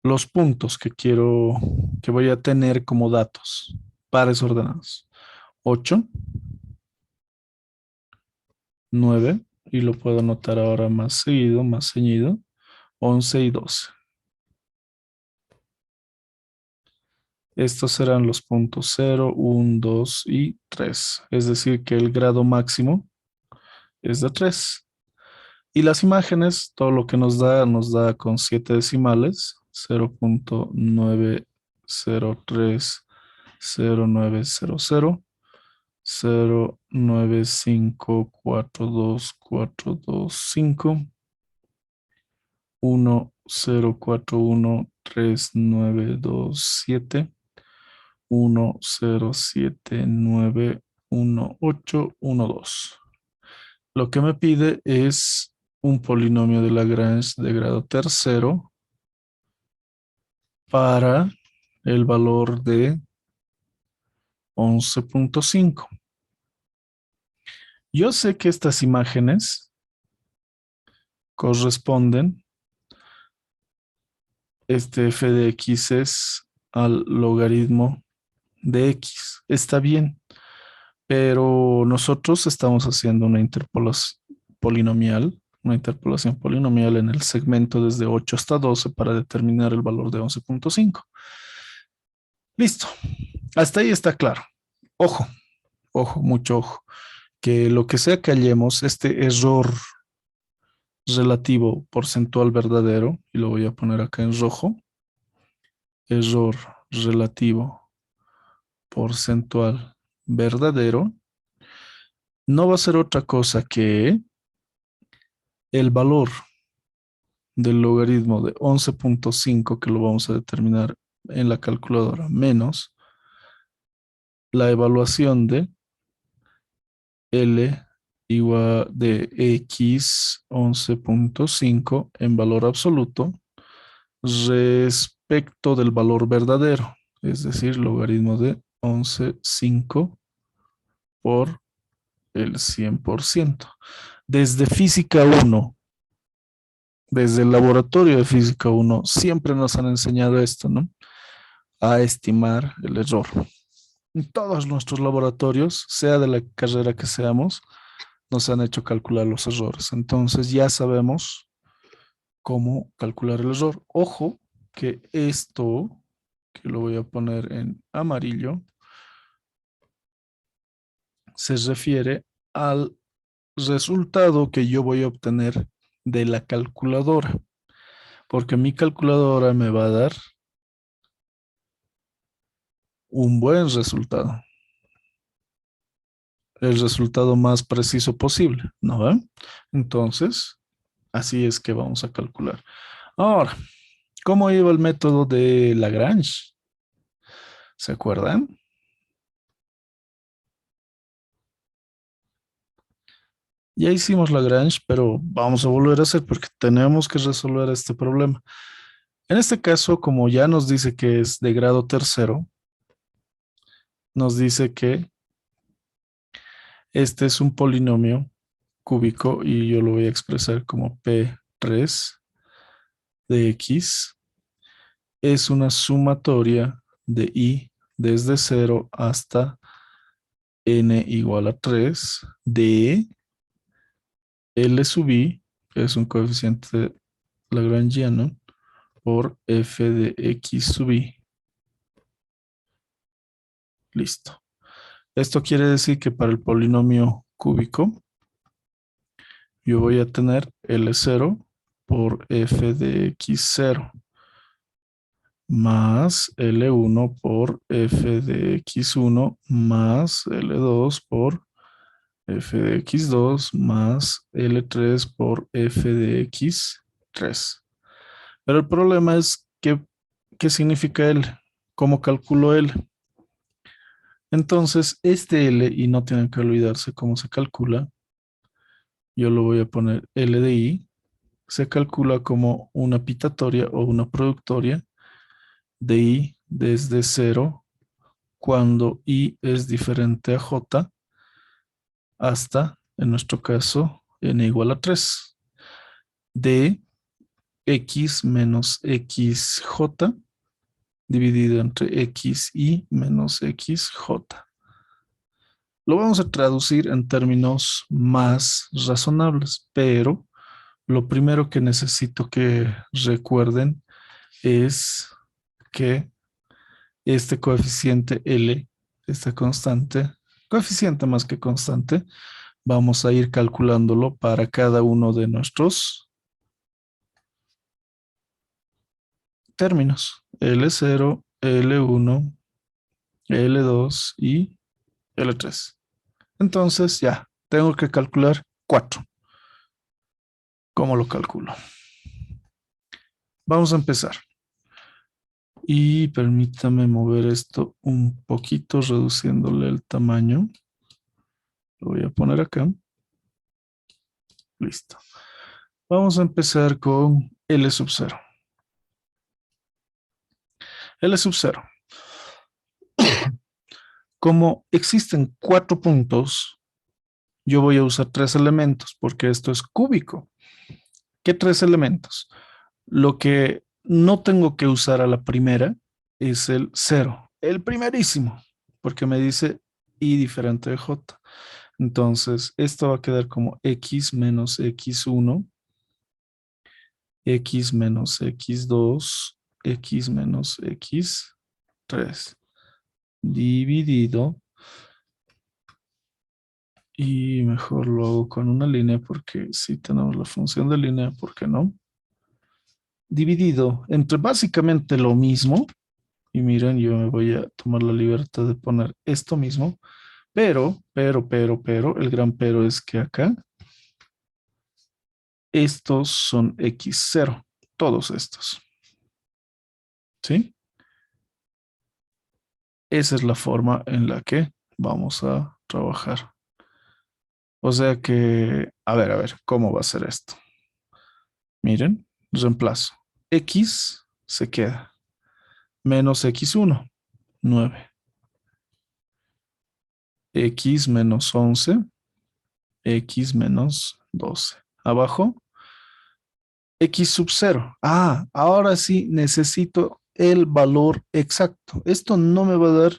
Los puntos que quiero, que voy a tener como datos, pares ordenados. 8, 9, y lo puedo anotar ahora más seguido, más ceñido, 11 y 12. Estos serán los puntos 0, 1, 2 y 3. Es decir, que el grado máximo es de 3. Y las imágenes, todo lo que nos da con 7 decimales, 0.9030900, 0954245, 10413927, 10791812. Lo que me pide es un polinomio de Lagrange de grado tercero para el valor de 11.5. Yo sé que estas imágenes corresponden, este f de x es al logaritmo de x. Está bien, pero nosotros estamos haciendo una interpolación polinomial, una interpolación polinomial en el segmento desde 8 hasta 12 para determinar el valor de 11.5. Listo. Hasta ahí está claro. Ojo, ojo, mucho ojo. Que lo que sea que hallemos, este error relativo porcentual verdadero, y lo voy a poner acá en rojo, error relativo porcentual verdadero, no va a ser otra cosa que el valor del logaritmo de 11.5 que lo vamos a determinar en la calculadora menos la evaluación de L igual de X 11.5 en valor absoluto respecto del valor verdadero, es decir, logaritmo de 11.5 por el 100%. Desde física 1, desde el laboratorio de física 1, siempre nos han enseñado esto, ¿no? A estimar el error. En todos nuestros laboratorios, sea de la carrera que seamos, nos han hecho calcular los errores. Entonces ya sabemos cómo calcular el error. Ojo, que esto, que lo voy a poner en amarillo, se refiere al resultado que yo voy a obtener de la calculadora, porque mi calculadora me va a dar un buen resultado, el resultado más preciso posible, ¿no ve? Entonces, así es que vamos a calcular. Ahora, ¿cómo iba el método de Lagrange? ¿Se acuerdan? Ya hicimos Lagrange, pero vamos a volver a hacer porque tenemos que resolver este problema. En este caso, como ya nos dice que es de grado tercero, nos dice que este es un polinomio cúbico y yo lo voy a expresar como P3 de X. Es una sumatoria de I desde cero hasta n igual a 3 de L sub I, que es un coeficiente lagrangiano, por f de x sub i. Listo. Esto quiere decir que para el polinomio cúbico, yo voy a tener L0 por f de x0 más L1 por f de x1 más L2 por f de x2 más L3 por f de x3. Pero el problema es que, ¿qué significa L? ¿Cómo calculo L? Entonces, este L, y no tienen que olvidarse cómo se calcula, yo lo voy a poner L de I, se calcula como una pitatoria o una productoria de I desde cero cuando I es diferente a J hasta, en nuestro caso, n igual a 3 de x menos xj dividido entre xi menos xj. Lo vamos a traducir en términos más razonables, pero lo primero que necesito que recuerden es que este coeficiente L, esta constante, coeficiente más que constante, vamos a ir calculándolo para cada uno de nuestros términos. L0, L1, L2 y L3. Entonces ya, tengo que calcular 4. ¿Cómo lo calculo? Vamos a empezar. Y permítame mover esto un poquito, reduciéndole el tamaño. Lo voy a poner acá. Listo. Vamos a empezar con L sub 0. L sub 0. Como existen 4 puntos, yo voy a usar 3 elementos porque esto es cúbico. ¿Qué 3 elementos? Lo que no tengo que usar a la primera es el 0, el primerísimo, porque me dice I diferente de J. Entonces, esto va a quedar como X menos X1, X menos X2, X menos X3, dividido, y mejor lo hago con una línea porque si tenemos la función de línea, ¿por qué no? Dividido entre básicamente lo mismo, y miren, yo me voy a tomar la libertad de poner esto mismo, pero, el gran pero es que acá estos son x0, todos estos, ¿sí? Esa es la forma en la que vamos a trabajar. O sea que, a ver, ¿cómo va a ser esto? Miren, reemplazo. X se queda, menos x1, 9. X menos 11, X menos 12. Abajo, X sub 0. Ah, ahora sí necesito el valor exacto. Esto no me va a dar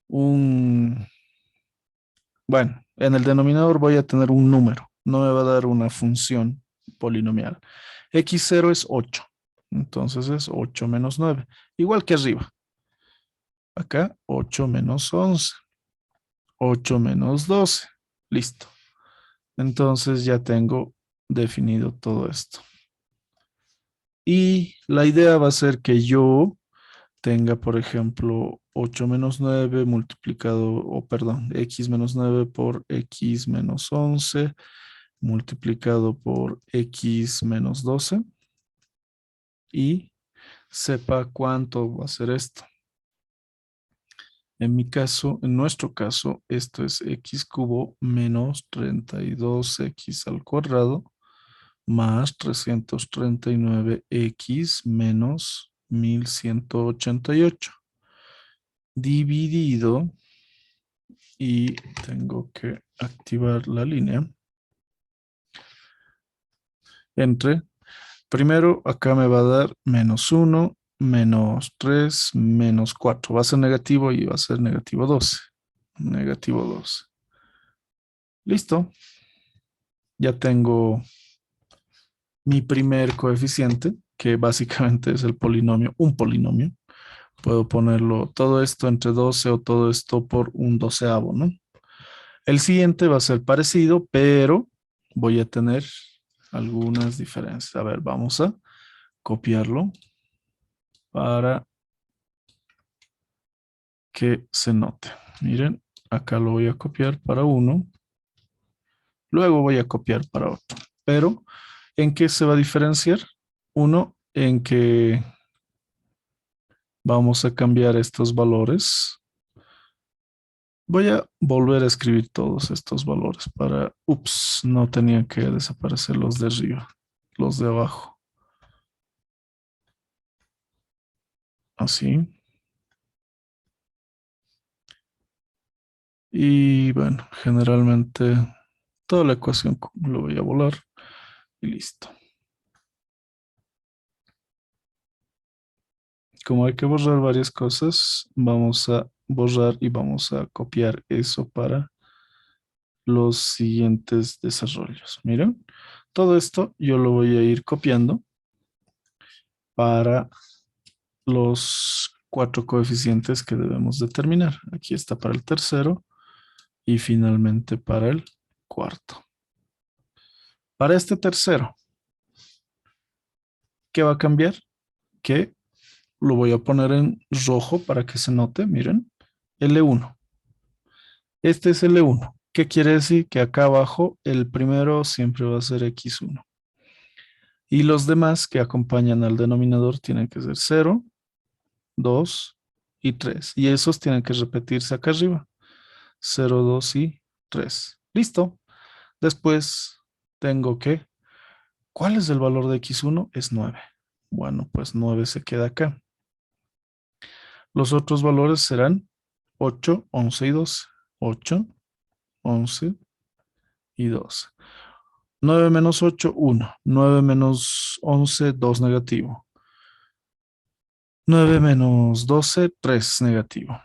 un... Bueno, en el denominador voy a tener un número. No me va a dar una función polinomial. X0 es 8. Entonces es 8 menos 9. Igual que arriba. Acá 8 menos 11. 8 menos 12. Listo. Entonces ya tengo definido todo esto. Y la idea va a ser que yo tenga, por ejemplo, 8 menos 9 multiplicado, o perdón, x menos 9 por x menos 11 multiplicado por x menos 12 y sepa cuánto va a ser esto. En mi caso, en nuestro caso, esto es x cubo menos 32x al cuadrado más 339x menos 1188 dividido, y tengo que activar la línea, entre, primero acá me va a dar menos 1, menos 3, menos 4. Va a ser negativo y va a ser negativo 12. Negativo 12. Listo. Ya tengo mi primer coeficiente, que básicamente es el polinomio, un polinomio. Puedo ponerlo todo esto entre 12 o todo esto por un doceavo, ¿no? El siguiente va a ser parecido, pero voy a tener algunas diferencias. A ver, vamos a copiarlo para que se note. Miren, acá lo voy a copiar para uno, luego voy a copiar para otro. Pero, ¿en qué se va a diferenciar? Uno, en que vamos a cambiar estos valores. Voy a volver a escribir todos estos valores para, ups, no tenían que desaparecer los de arriba, los de abajo. Así. Y bueno, generalmente toda la ecuación lo voy a volar y listo. Como hay que borrar varias cosas, vamos a borrar y vamos a copiar eso para los siguientes desarrollos. Miren, todo esto yo lo voy a ir copiando para los 4 coeficientes que debemos determinar. Aquí está para el tercero y finalmente para el cuarto. Para este tercero, ¿qué va a cambiar? Que lo voy a poner en rojo para que se note, miren, L1. Este es L1. ¿Qué quiere decir? Que acá abajo el primero siempre va a ser X1. Y los demás que acompañan al denominador tienen que ser 0, 2 y 3. Y esos tienen que repetirse acá arriba. 0, 2 y 3. Listo. Después tengo que, ¿cuál es el valor de X1? Es 9. Bueno, pues 9 se queda acá. Los otros valores serán 8, 11 y 12. 8, 11 y 12. 9 menos 8, 1. 9 menos 11, 2 negativo. 9 menos 12, 3 negativo.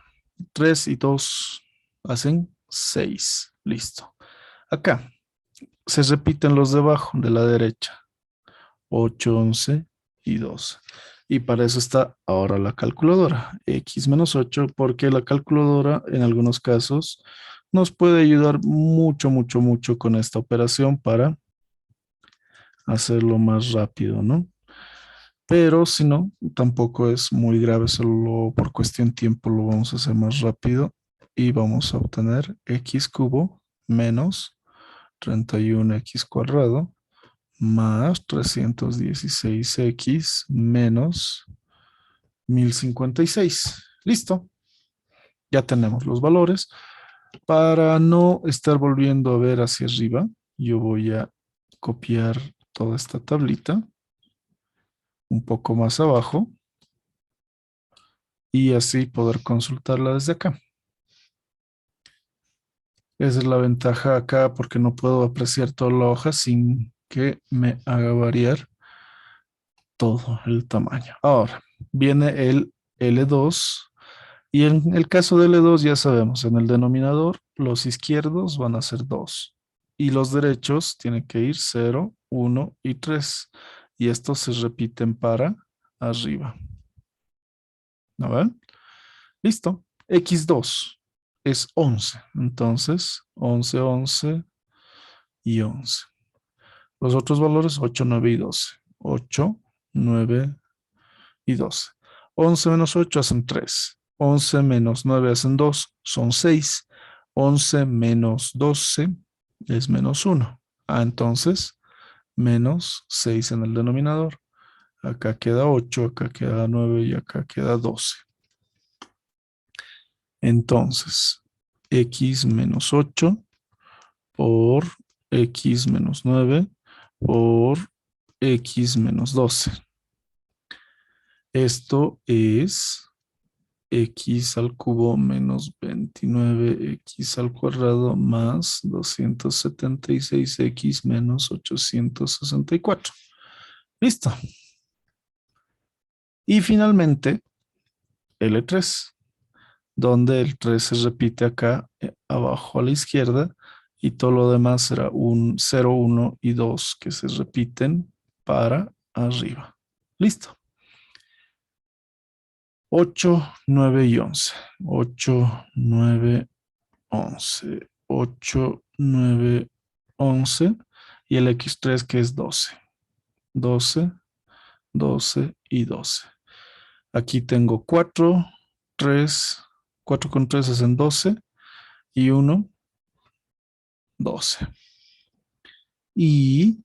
3 y 2 hacen 6. Listo. Acá se repiten los de abajo, de la derecha. 8, 11 y 12. Y para eso está ahora la calculadora. X menos 8, porque la calculadora en algunos casos nos puede ayudar mucho, mucho, mucho con esta operación para hacerlo más rápido, ¿no? Pero si no, tampoco es muy grave, solo por cuestión de tiempo lo vamos a hacer más rápido y vamos a obtener x cubo menos 31x cuadrado más 316x menos 1056. Listo, ya tenemos los valores. Para no estar volviendo a ver hacia arriba, yo voy a copiar toda esta tablita un poco más abajo y así poder consultarla desde acá. Esa es la ventaja acá porque no puedo apreciar toda la hoja sin que me haga variar todo el tamaño. Ahora viene el L2 y en el caso de L2 ya sabemos, en el denominador los izquierdos van a ser 2 y los derechos tienen que ir 0, 1 y 3 y estos se repiten para arriba. ¿No ven? Listo. X2 es 11. Entonces, 11, 11 y 11. Los otros valores, 8, 9 y 12. 8, 9 y 12. 11 menos 8 hacen 3. 11 menos 9 hacen 2, son 6. 11 menos 12 es menos 1. Entonces, menos 6 en el denominador. Acá queda 8, acá queda 9 y acá queda 12. Entonces, x menos 8 por x menos 9 por x menos 12. Esto es x al cubo menos 29x al cuadrado más 276x menos 864. Listo. Y finalmente, L3, donde el 3 se repite acá abajo a la izquierda y todo lo demás será un 0, 1 y 2 que se repiten para arriba. Listo. 8, 9 y 11. 8, 9, 11. 8, 9, 11. Y el X3 que es 12. 12, 12 y 12. Aquí tengo 4, 3, 4 con 3 hacen 12 y 1, 12. Y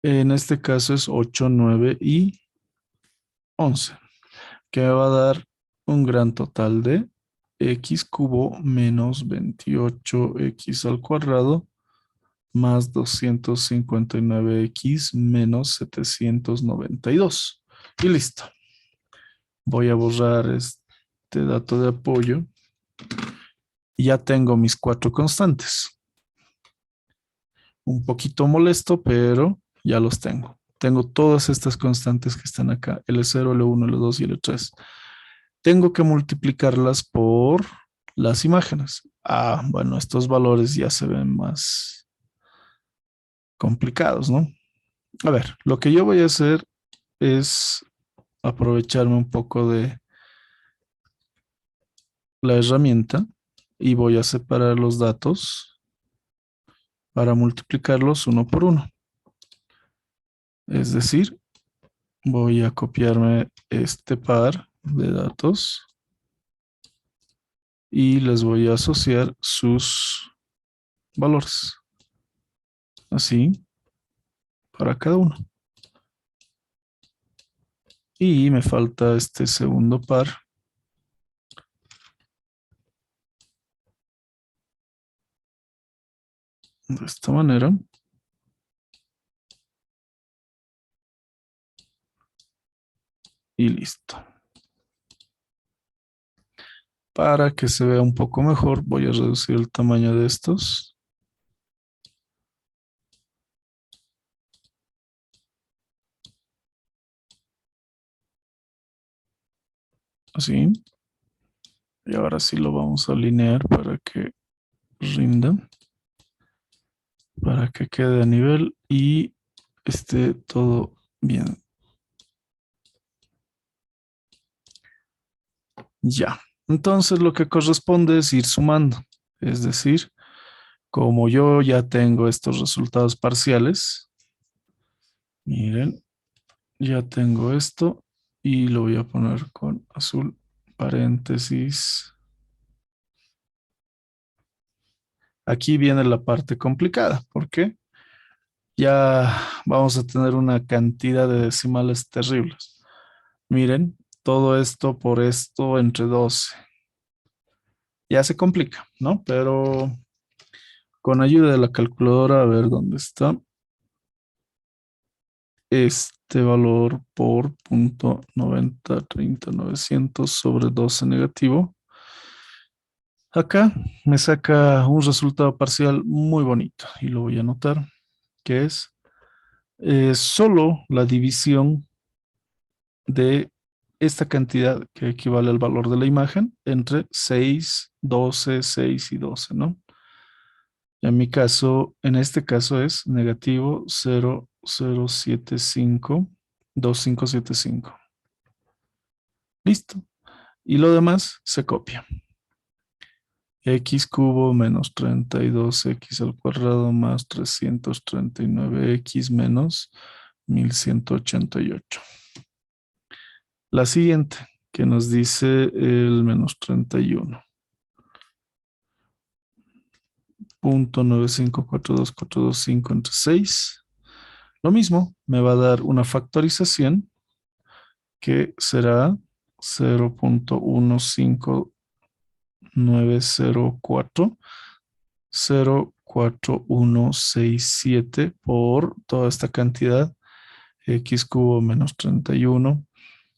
en este caso es 8, 9 y 11, que me va a dar un gran total de x cubo menos 28x al cuadrado más 259x menos 792. Y listo. Voy a borrar este dato de apoyo. Y ya tengo mis 4 constantes. Un poquito molesto, pero ya los tengo. Tengo todas estas constantes que están acá, L0, L1, L2 y L3. Tengo que multiplicarlas por las imágenes. Bueno, estos valores ya se ven más complicados, ¿no? A ver, lo que yo voy a hacer es aprovecharme un poco de la herramienta y voy a separar los datos para multiplicarlos uno por uno. Es decir, voy a copiarme este par de datos y les voy a asociar sus valores. Así, para cada uno. Y me falta este segundo par. De esta manera. Y listo. Para que se vea un poco mejor, voy a reducir el tamaño de estos. Así. Y ahora sí lo vamos a alinear para que rinda. Para que quede a nivel y esté todo bien. Ya. Entonces lo que corresponde es ir sumando. Es decir, como yo ya tengo estos resultados parciales, miren, ya tengo esto y lo voy a poner con azul, paréntesis. Aquí viene la parte complicada, porque ya vamos a tener una cantidad de decimales terribles. Miren, todo esto por esto entre 12. Ya se complica, ¿no? Pero con ayuda de la calculadora, a ver dónde está. Este valor por punto 90, 30, 900 sobre 12 negativo. Acá me saca un resultado parcial muy bonito y lo voy a anotar, que es solo la división de esta cantidad que equivale al valor de la imagen entre 6, 12, 6 y 12, ¿no? En mi caso, en este caso es negativo 0,075 2575. Listo. Y lo demás se copia. X cubo menos 32x al cuadrado más 339x menos 1188. La siguiente, que nos dice el menos 31. Punto 9542425 entre 6. Lo mismo, me va a dar una factorización que será 0.15904 por toda esta cantidad, x cubo menos 31.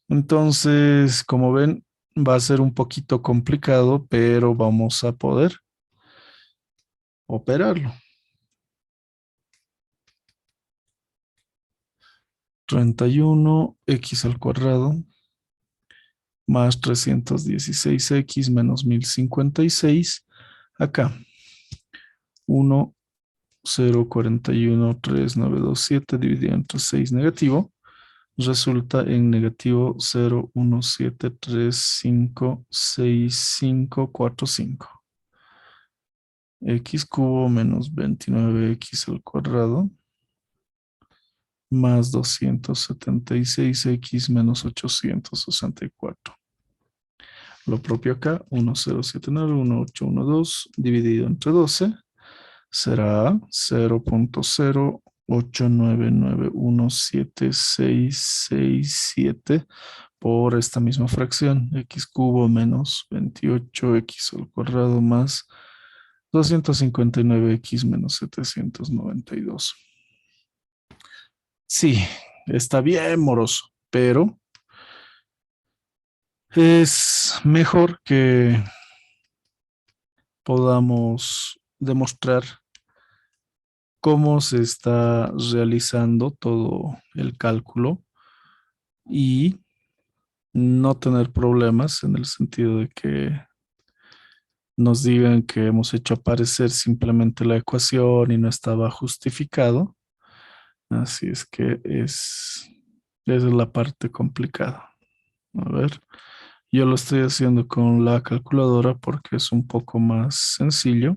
Entonces, como ven, va a ser un poquito complicado, pero vamos a poder operarlo. 31x al cuadrado más 316x menos 1056. Acá, 1,041,3927 dividido entre 6 negativo, resulta en negativo 0,17356545. X cubo menos 29x al cuadrado más 276x menos 864. Lo propio acá, 10791812 dividido entre 12 será 0.0899176667 por esta misma fracción, x cubo menos 28x al cuadrado más 259x menos 792. Sí, está bien moroso, pero es mejor que podamos demostrar cómo se está realizando todo el cálculo y no tener problemas en el sentido de que nos digan que hemos hecho aparecer simplemente la ecuación y no estaba justificado. Así es que esa es la parte complicada. A ver, yo lo estoy haciendo con la calculadora porque es un poco más sencillo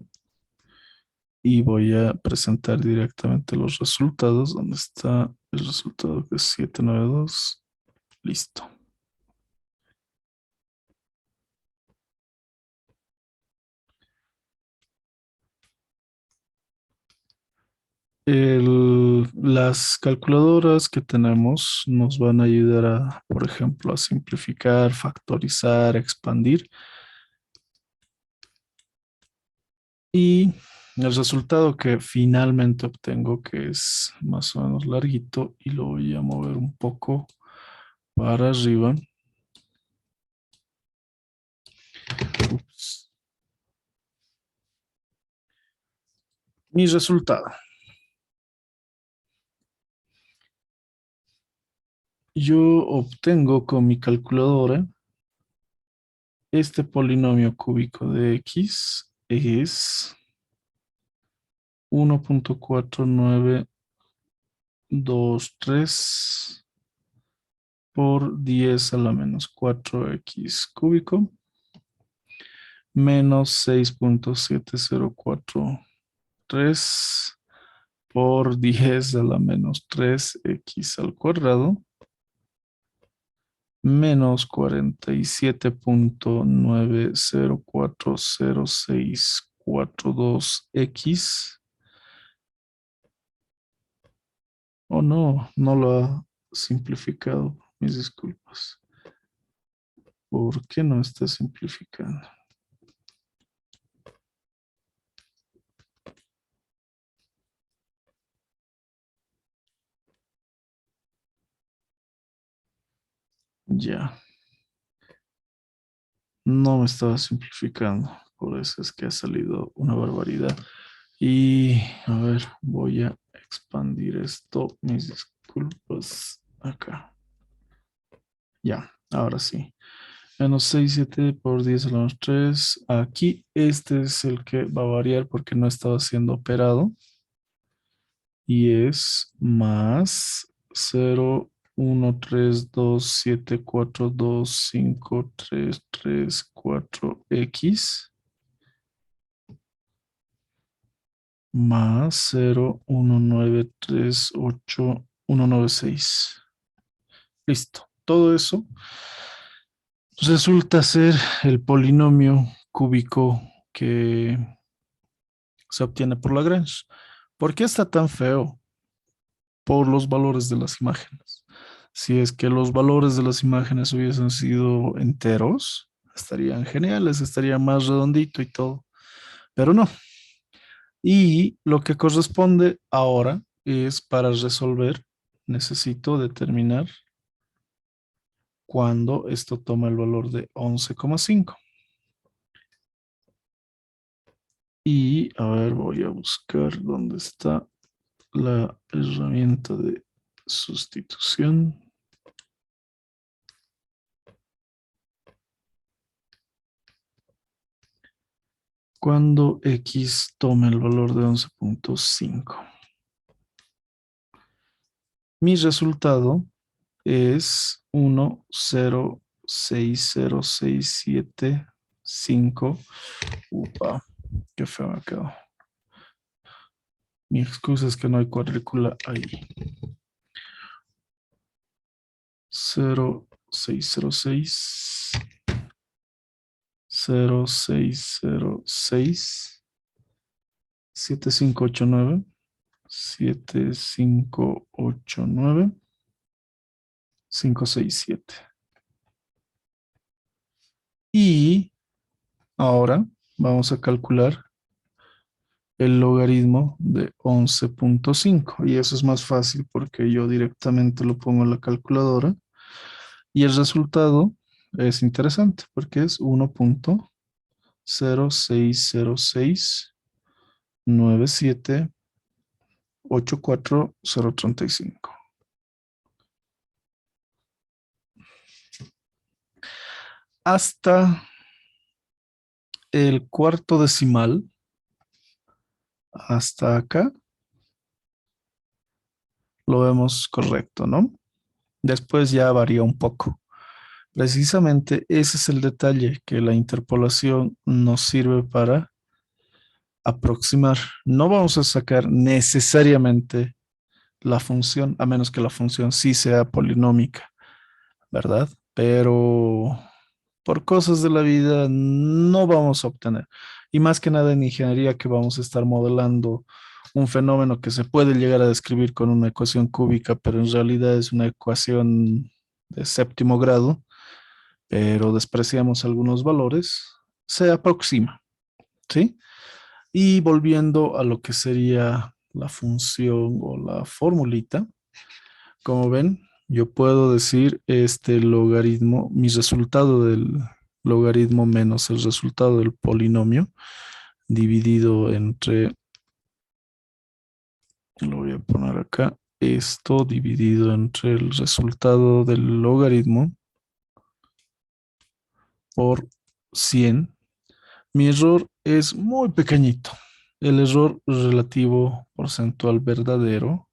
y voy a presentar directamente los resultados. ¿Dónde está el resultado? Que es 792. Listo. Las calculadoras que tenemos nos van a ayudar a, por ejemplo, a simplificar, factorizar, expandir. Y el resultado que finalmente obtengo, que es más o menos larguito, y lo voy a mover un poco para arriba. Ups. Mi resultado. Yo obtengo con mi calculadora este polinomio cúbico de x es 1.4923 por 10 a la menos 4x cúbico menos 6.7043 por 10 a la menos 3x al cuadrado menos 47.90406642x. Oh, no, no lo ha simplificado. Mis disculpas. ¿Por qué no está simplificando? Ya, no me estaba simplificando. Por eso es que ha salido una barbaridad. Y a ver, voy a expandir esto. Mis disculpas. Acá. Ya, ahora sí. Menos 6 7 por 10 a la menos 3. Aquí este es el que va a variar porque no estaba siendo operado. Y es más 1, 3, 2, 7, 4, 2, 5, 3, 3, 4, X más 0, 1, 9, 3, 8, 1, 9, 6. Listo. Todo eso resulta ser el polinomio cúbico que se obtiene por Lagrange. ¿Por qué está tan feo? Por los valores de las imágenes. Si es que los valores de las imágenes hubiesen sido enteros, estarían geniales, estaría más redondito y todo, pero no. Y lo que corresponde ahora es para resolver, necesito determinar cuándo esto toma el valor de 11,5. Y a ver, voy a buscar dónde está la herramienta de sustitución. Cuando X tome el valor de 11,5. Mi resultado es 1,06067,5. Upa, qué feo me quedó. Mi excusa es que no hay cuadrícula ahí. 0,606. 0,606. 7589. 7589. 567. Y ahora vamos a calcular el logaritmo de 11,5. Y eso es más fácil porque yo directamente lo pongo en la calculadora. Y el resultado es interesante porque es 1,06069784035. Hasta el cuarto decimal, hasta acá, lo vemos correcto, ¿no? Después ya varía un poco. Precisamente ese es el detalle, que la interpolación nos sirve para aproximar. No vamos a sacar necesariamente la función, a menos que la función sí sea polinómica, ¿verdad? Pero por cosas de la vida no vamos a obtener. Y más que nada en ingeniería, que vamos a estar modelando un fenómeno que se puede llegar a describir con una ecuación cúbica, pero en realidad es una ecuación de séptimo grado, pero despreciamos algunos valores, se aproxima, ¿sí? Y volviendo a lo que sería la función o la formulita, como ven, yo puedo decir este logaritmo, mi resultado del logaritmo menos el resultado del polinomio dividido entre, lo voy a poner acá, esto dividido entre el resultado del logaritmo por 100. Mi error es muy pequeñito. El error relativo porcentual verdadero,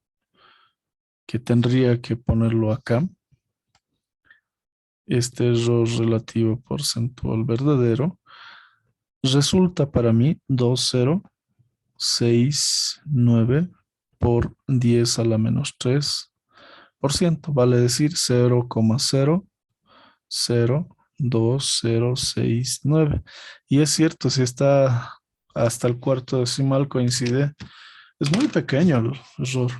que tendría que ponerlo acá. Este error relativo porcentual verdadero resulta para mí 2,069 por 10 a la menos 3%, vale decir 0,0002069. Y es cierto, si está hasta el cuarto decimal coincide, es muy pequeño el error.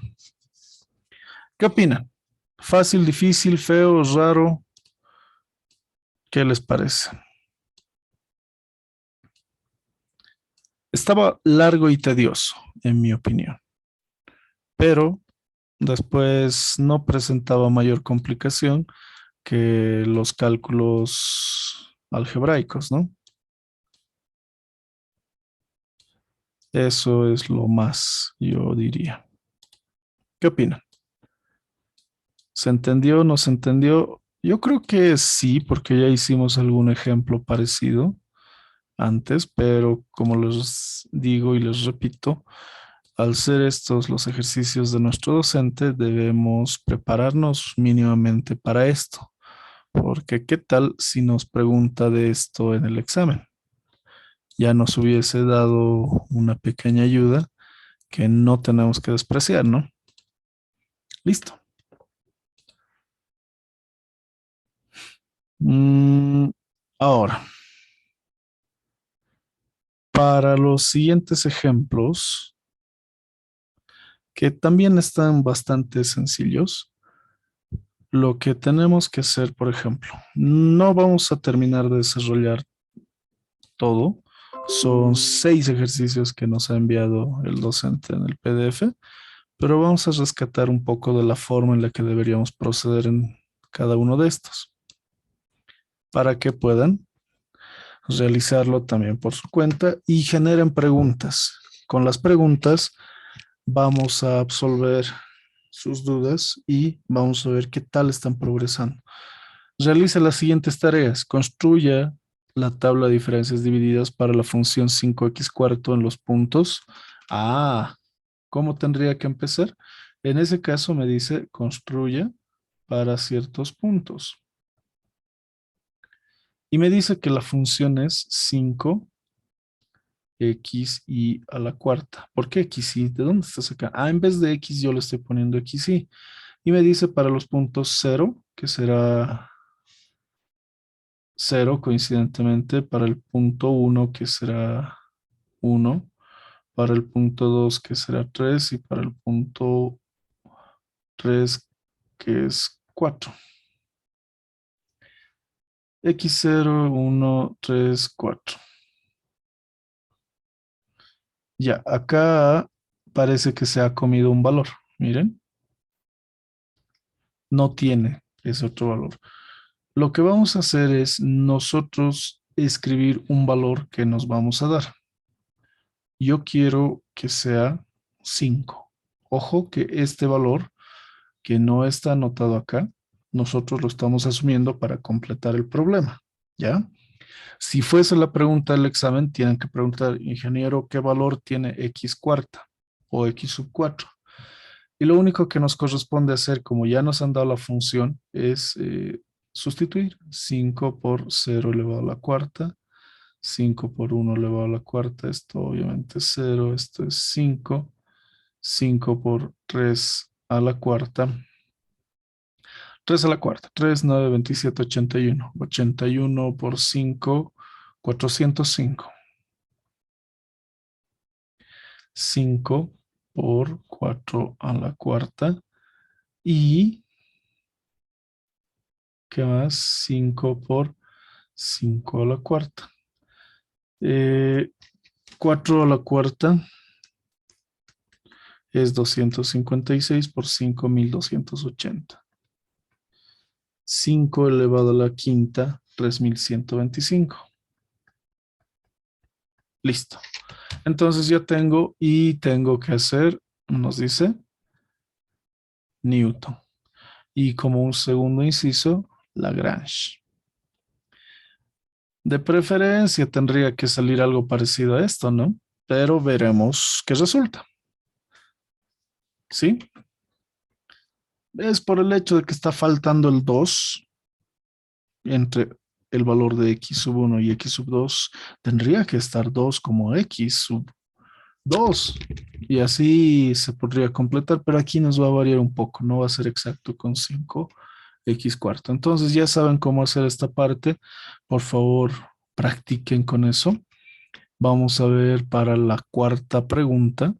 ¿Qué opinan? ¿Fácil, difícil, feo, raro? ¿Qué les parece? Estaba largo y tedioso, en mi opinión, pero después no presentaba mayor complicación que los cálculos algebraicos, ¿no? Eso es lo más, yo diría. ¿Qué opinan? ¿Se entendió? ¿No se entendió? Yo creo que sí, porque ya hicimos algún ejemplo parecido antes, pero como les digo y les repito, al ser estos los ejercicios de nuestro docente, debemos prepararnos mínimamente para esto. Porque ¿qué tal si nos pregunta de esto en el examen? Ya nos hubiese dado una pequeña ayuda que no tenemos que despreciar, ¿no? Listo. Mm, ahora, para los siguientes ejemplos, que también están bastante sencillos, lo que tenemos que hacer, por ejemplo, no vamos a terminar de desarrollar todo. Son 6 ejercicios que nos ha enviado el docente en el PDF, pero vamos a rescatar un poco de la forma en la que deberíamos proceder en cada uno de estos, para que puedan realizarlo también por su cuenta y generen preguntas. Con las preguntas vamos a absolver sus dudas y vamos a ver qué tal están progresando. Realice las siguientes tareas. Construya la tabla de diferencias divididas para la función 5x cuarto en los puntos. ¿Cómo tendría que empezar? En ese caso me dice construya para ciertos puntos. Y me dice que la función es 5 x y a la cuarta. ¿Por qué x y? ¿De dónde estás acá? En vez de x yo le estoy poniendo x y. Y me dice para los puntos 0, que será 0 coincidentemente, para el punto 1, que será 1, para el punto 2, que será 3, y para el punto 3, que es 4. X0, 1, 3, 4. Ya, acá parece que se ha comido un valor. Miren, no tiene ese otro valor. Lo que vamos a hacer es nosotros escribir un valor que nos vamos a dar. Yo quiero que sea 5. Ojo que este valor que no está anotado acá, nosotros lo estamos asumiendo para completar el problema, ¿ya? Si fuese la pregunta del examen, tienen que preguntar, ingeniero, ¿qué valor tiene x cuarta o x sub 4? Y lo único que nos corresponde hacer, como ya nos han dado la función, es sustituir 5 por 0 elevado a la cuarta, 5 por 1 elevado a la cuarta, esto obviamente es 0, esto es 5, 5 por 3 a la cuarta, 3 a la cuarta, 3, 9, 27, 81, 81 por 5, 405, 5 por 4 a la cuarta y, ¿qué más? 5 por 5 a la cuarta. 4 a la cuarta es 256 por 5, 1280. 5 elevado a la quinta, 3125. Listo. Entonces ya tengo y tengo que hacer, nos dice, Newton. Y como un segundo inciso, Lagrange. De preferencia tendría que salir algo parecido a esto, ¿no? Pero veremos qué resulta. ¿Sí? Es por el hecho de que está faltando el 2 entre el valor de x sub 1 y x sub 2. Tendría que estar 2 como x sub 2. Y así se podría completar, pero aquí nos va a variar un poco. No va a ser exacto con 5x cuarto. Entonces ya saben cómo hacer esta parte. Por favor, practiquen con eso. Vamos a ver para la cuarta pregunta.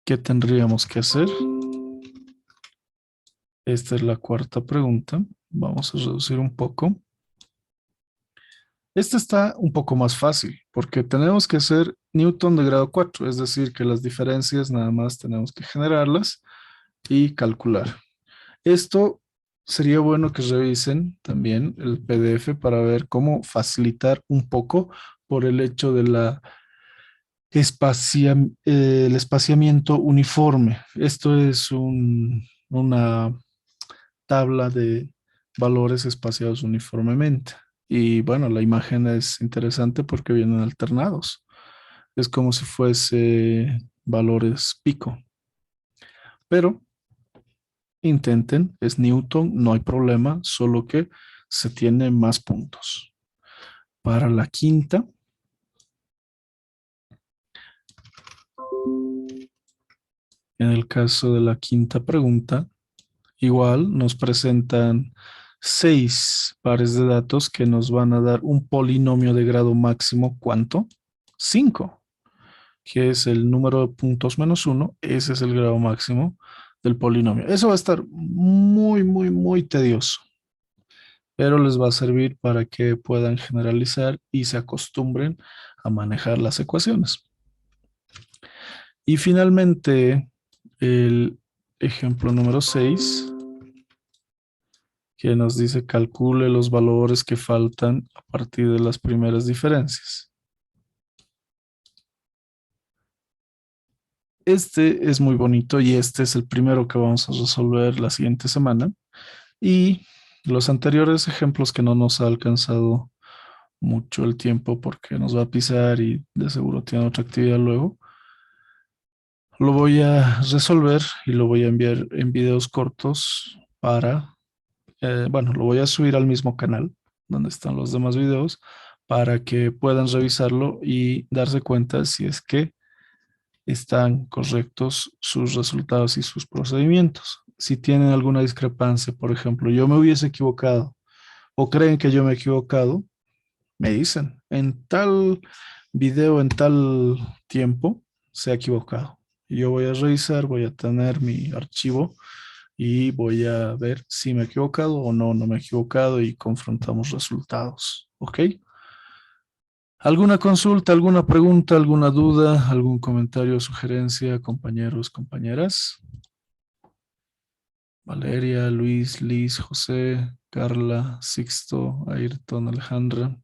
¿Qué tendríamos que hacer? Esta es la cuarta pregunta. Vamos a reducir un poco. Esta está un poco más fácil porque tenemos que hacer Newton de grado 4, es decir, que las diferencias nada más tenemos que generarlas y calcular. Esto sería bueno que revisen también el PDF para ver cómo facilitar un poco por el hecho de el espaciamiento uniforme. Esto es una tabla de valores espaciados uniformemente. Y bueno, la imagen es interesante porque vienen alternados. Es como si fuese valores pico. Pero intenten, es Newton, no hay problema, solo que se tiene más puntos. Para la quinta, en el caso de la quinta pregunta, igual nos presentan 6 pares de datos que nos van a dar un polinomio de grado máximo. ¿Cuánto? 5, que es el número de puntos menos 1. Ese es el grado máximo del polinomio. Eso va a estar muy, muy, muy tedioso, pero les va a servir para que puedan generalizar y se acostumbren a manejar las ecuaciones. Y finalmente, el ejemplo número 6, que nos dice calcule los valores que faltan a partir de las primeras diferencias. Este es muy bonito y este es el primero que vamos a resolver la siguiente semana. Y los anteriores ejemplos que no nos ha alcanzado mucho el tiempo porque nos va a pisar y de seguro tiene otra actividad luego. Lo voy a resolver y lo voy a enviar en videos cortos para, bueno, lo voy a subir al mismo canal donde están los demás videos para que puedan revisarlo y darse cuenta si es que están correctos sus resultados y sus procedimientos. Si tienen alguna discrepancia, por ejemplo, yo me hubiese equivocado o creen que yo me he equivocado, me dicen, en tal video, en tal tiempo, se ha equivocado. Yo voy a revisar, voy a tener mi archivo y voy a ver si me he equivocado o no, no me he equivocado y confrontamos resultados. ¿Ok? ¿Alguna consulta, alguna pregunta, alguna duda, algún comentario, sugerencia, compañeros, compañeras? Valeria, Luis, Liz, José, Carla, Sixto, Ayrton, Alejandra.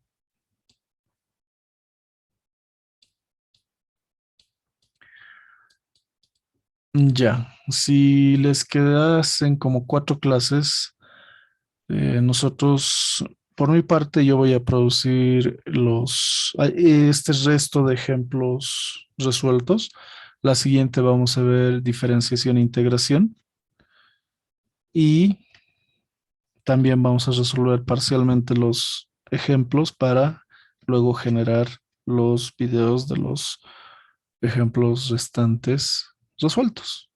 Ya, si les quedasen como 4 clases, nosotros, por mi parte, yo voy a producir este resto de ejemplos resueltos. La siguiente vamos a ver diferenciación e integración y también vamos a resolver parcialmente los ejemplos para luego generar los videos de los ejemplos restantes resueltos.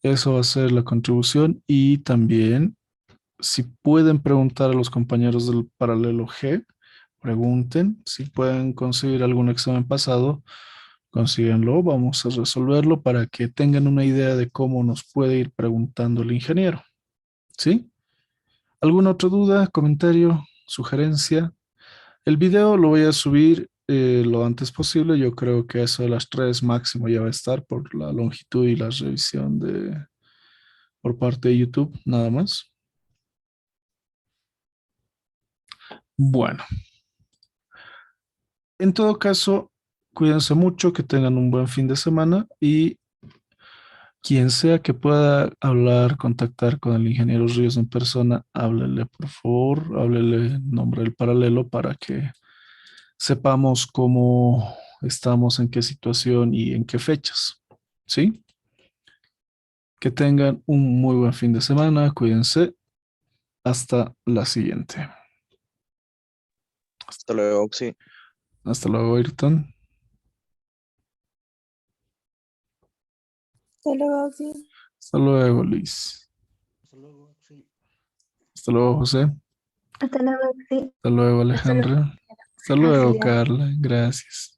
Eso va a ser la contribución y también si pueden preguntar a los compañeros del paralelo G, pregunten. Si pueden conseguir algún examen pasado, consíganlo. Vamos a resolverlo para que tengan una idea de cómo nos puede ir preguntando el ingeniero. ¿Sí? ¿Alguna otra duda, comentario, sugerencia? El video lo voy a subir lo antes posible. Yo creo que eso de las 3 máximo ya va a estar por la longitud y la revisión por parte de YouTube, nada más. Bueno, en todo caso, cuídense mucho, que tengan un buen fin de semana y quien sea que pueda hablar, contactar con el ingeniero Ríos en persona, háblele, por favor, háblele en nombre del paralelo para que sepamos cómo estamos, en qué situación y en qué fechas. ¿Sí? Que tengan un muy buen fin de semana, cuídense, hasta la siguiente. Hasta luego, sí. Hasta luego, Ayrton. Hasta luego, sí. Hasta luego, Liz. Hasta luego, sí. Hasta luego, José. Hasta luego, sí. Hasta luego, Hasta luego. Alejandra. Hasta Hasta luego, luego. Carla. Gracias.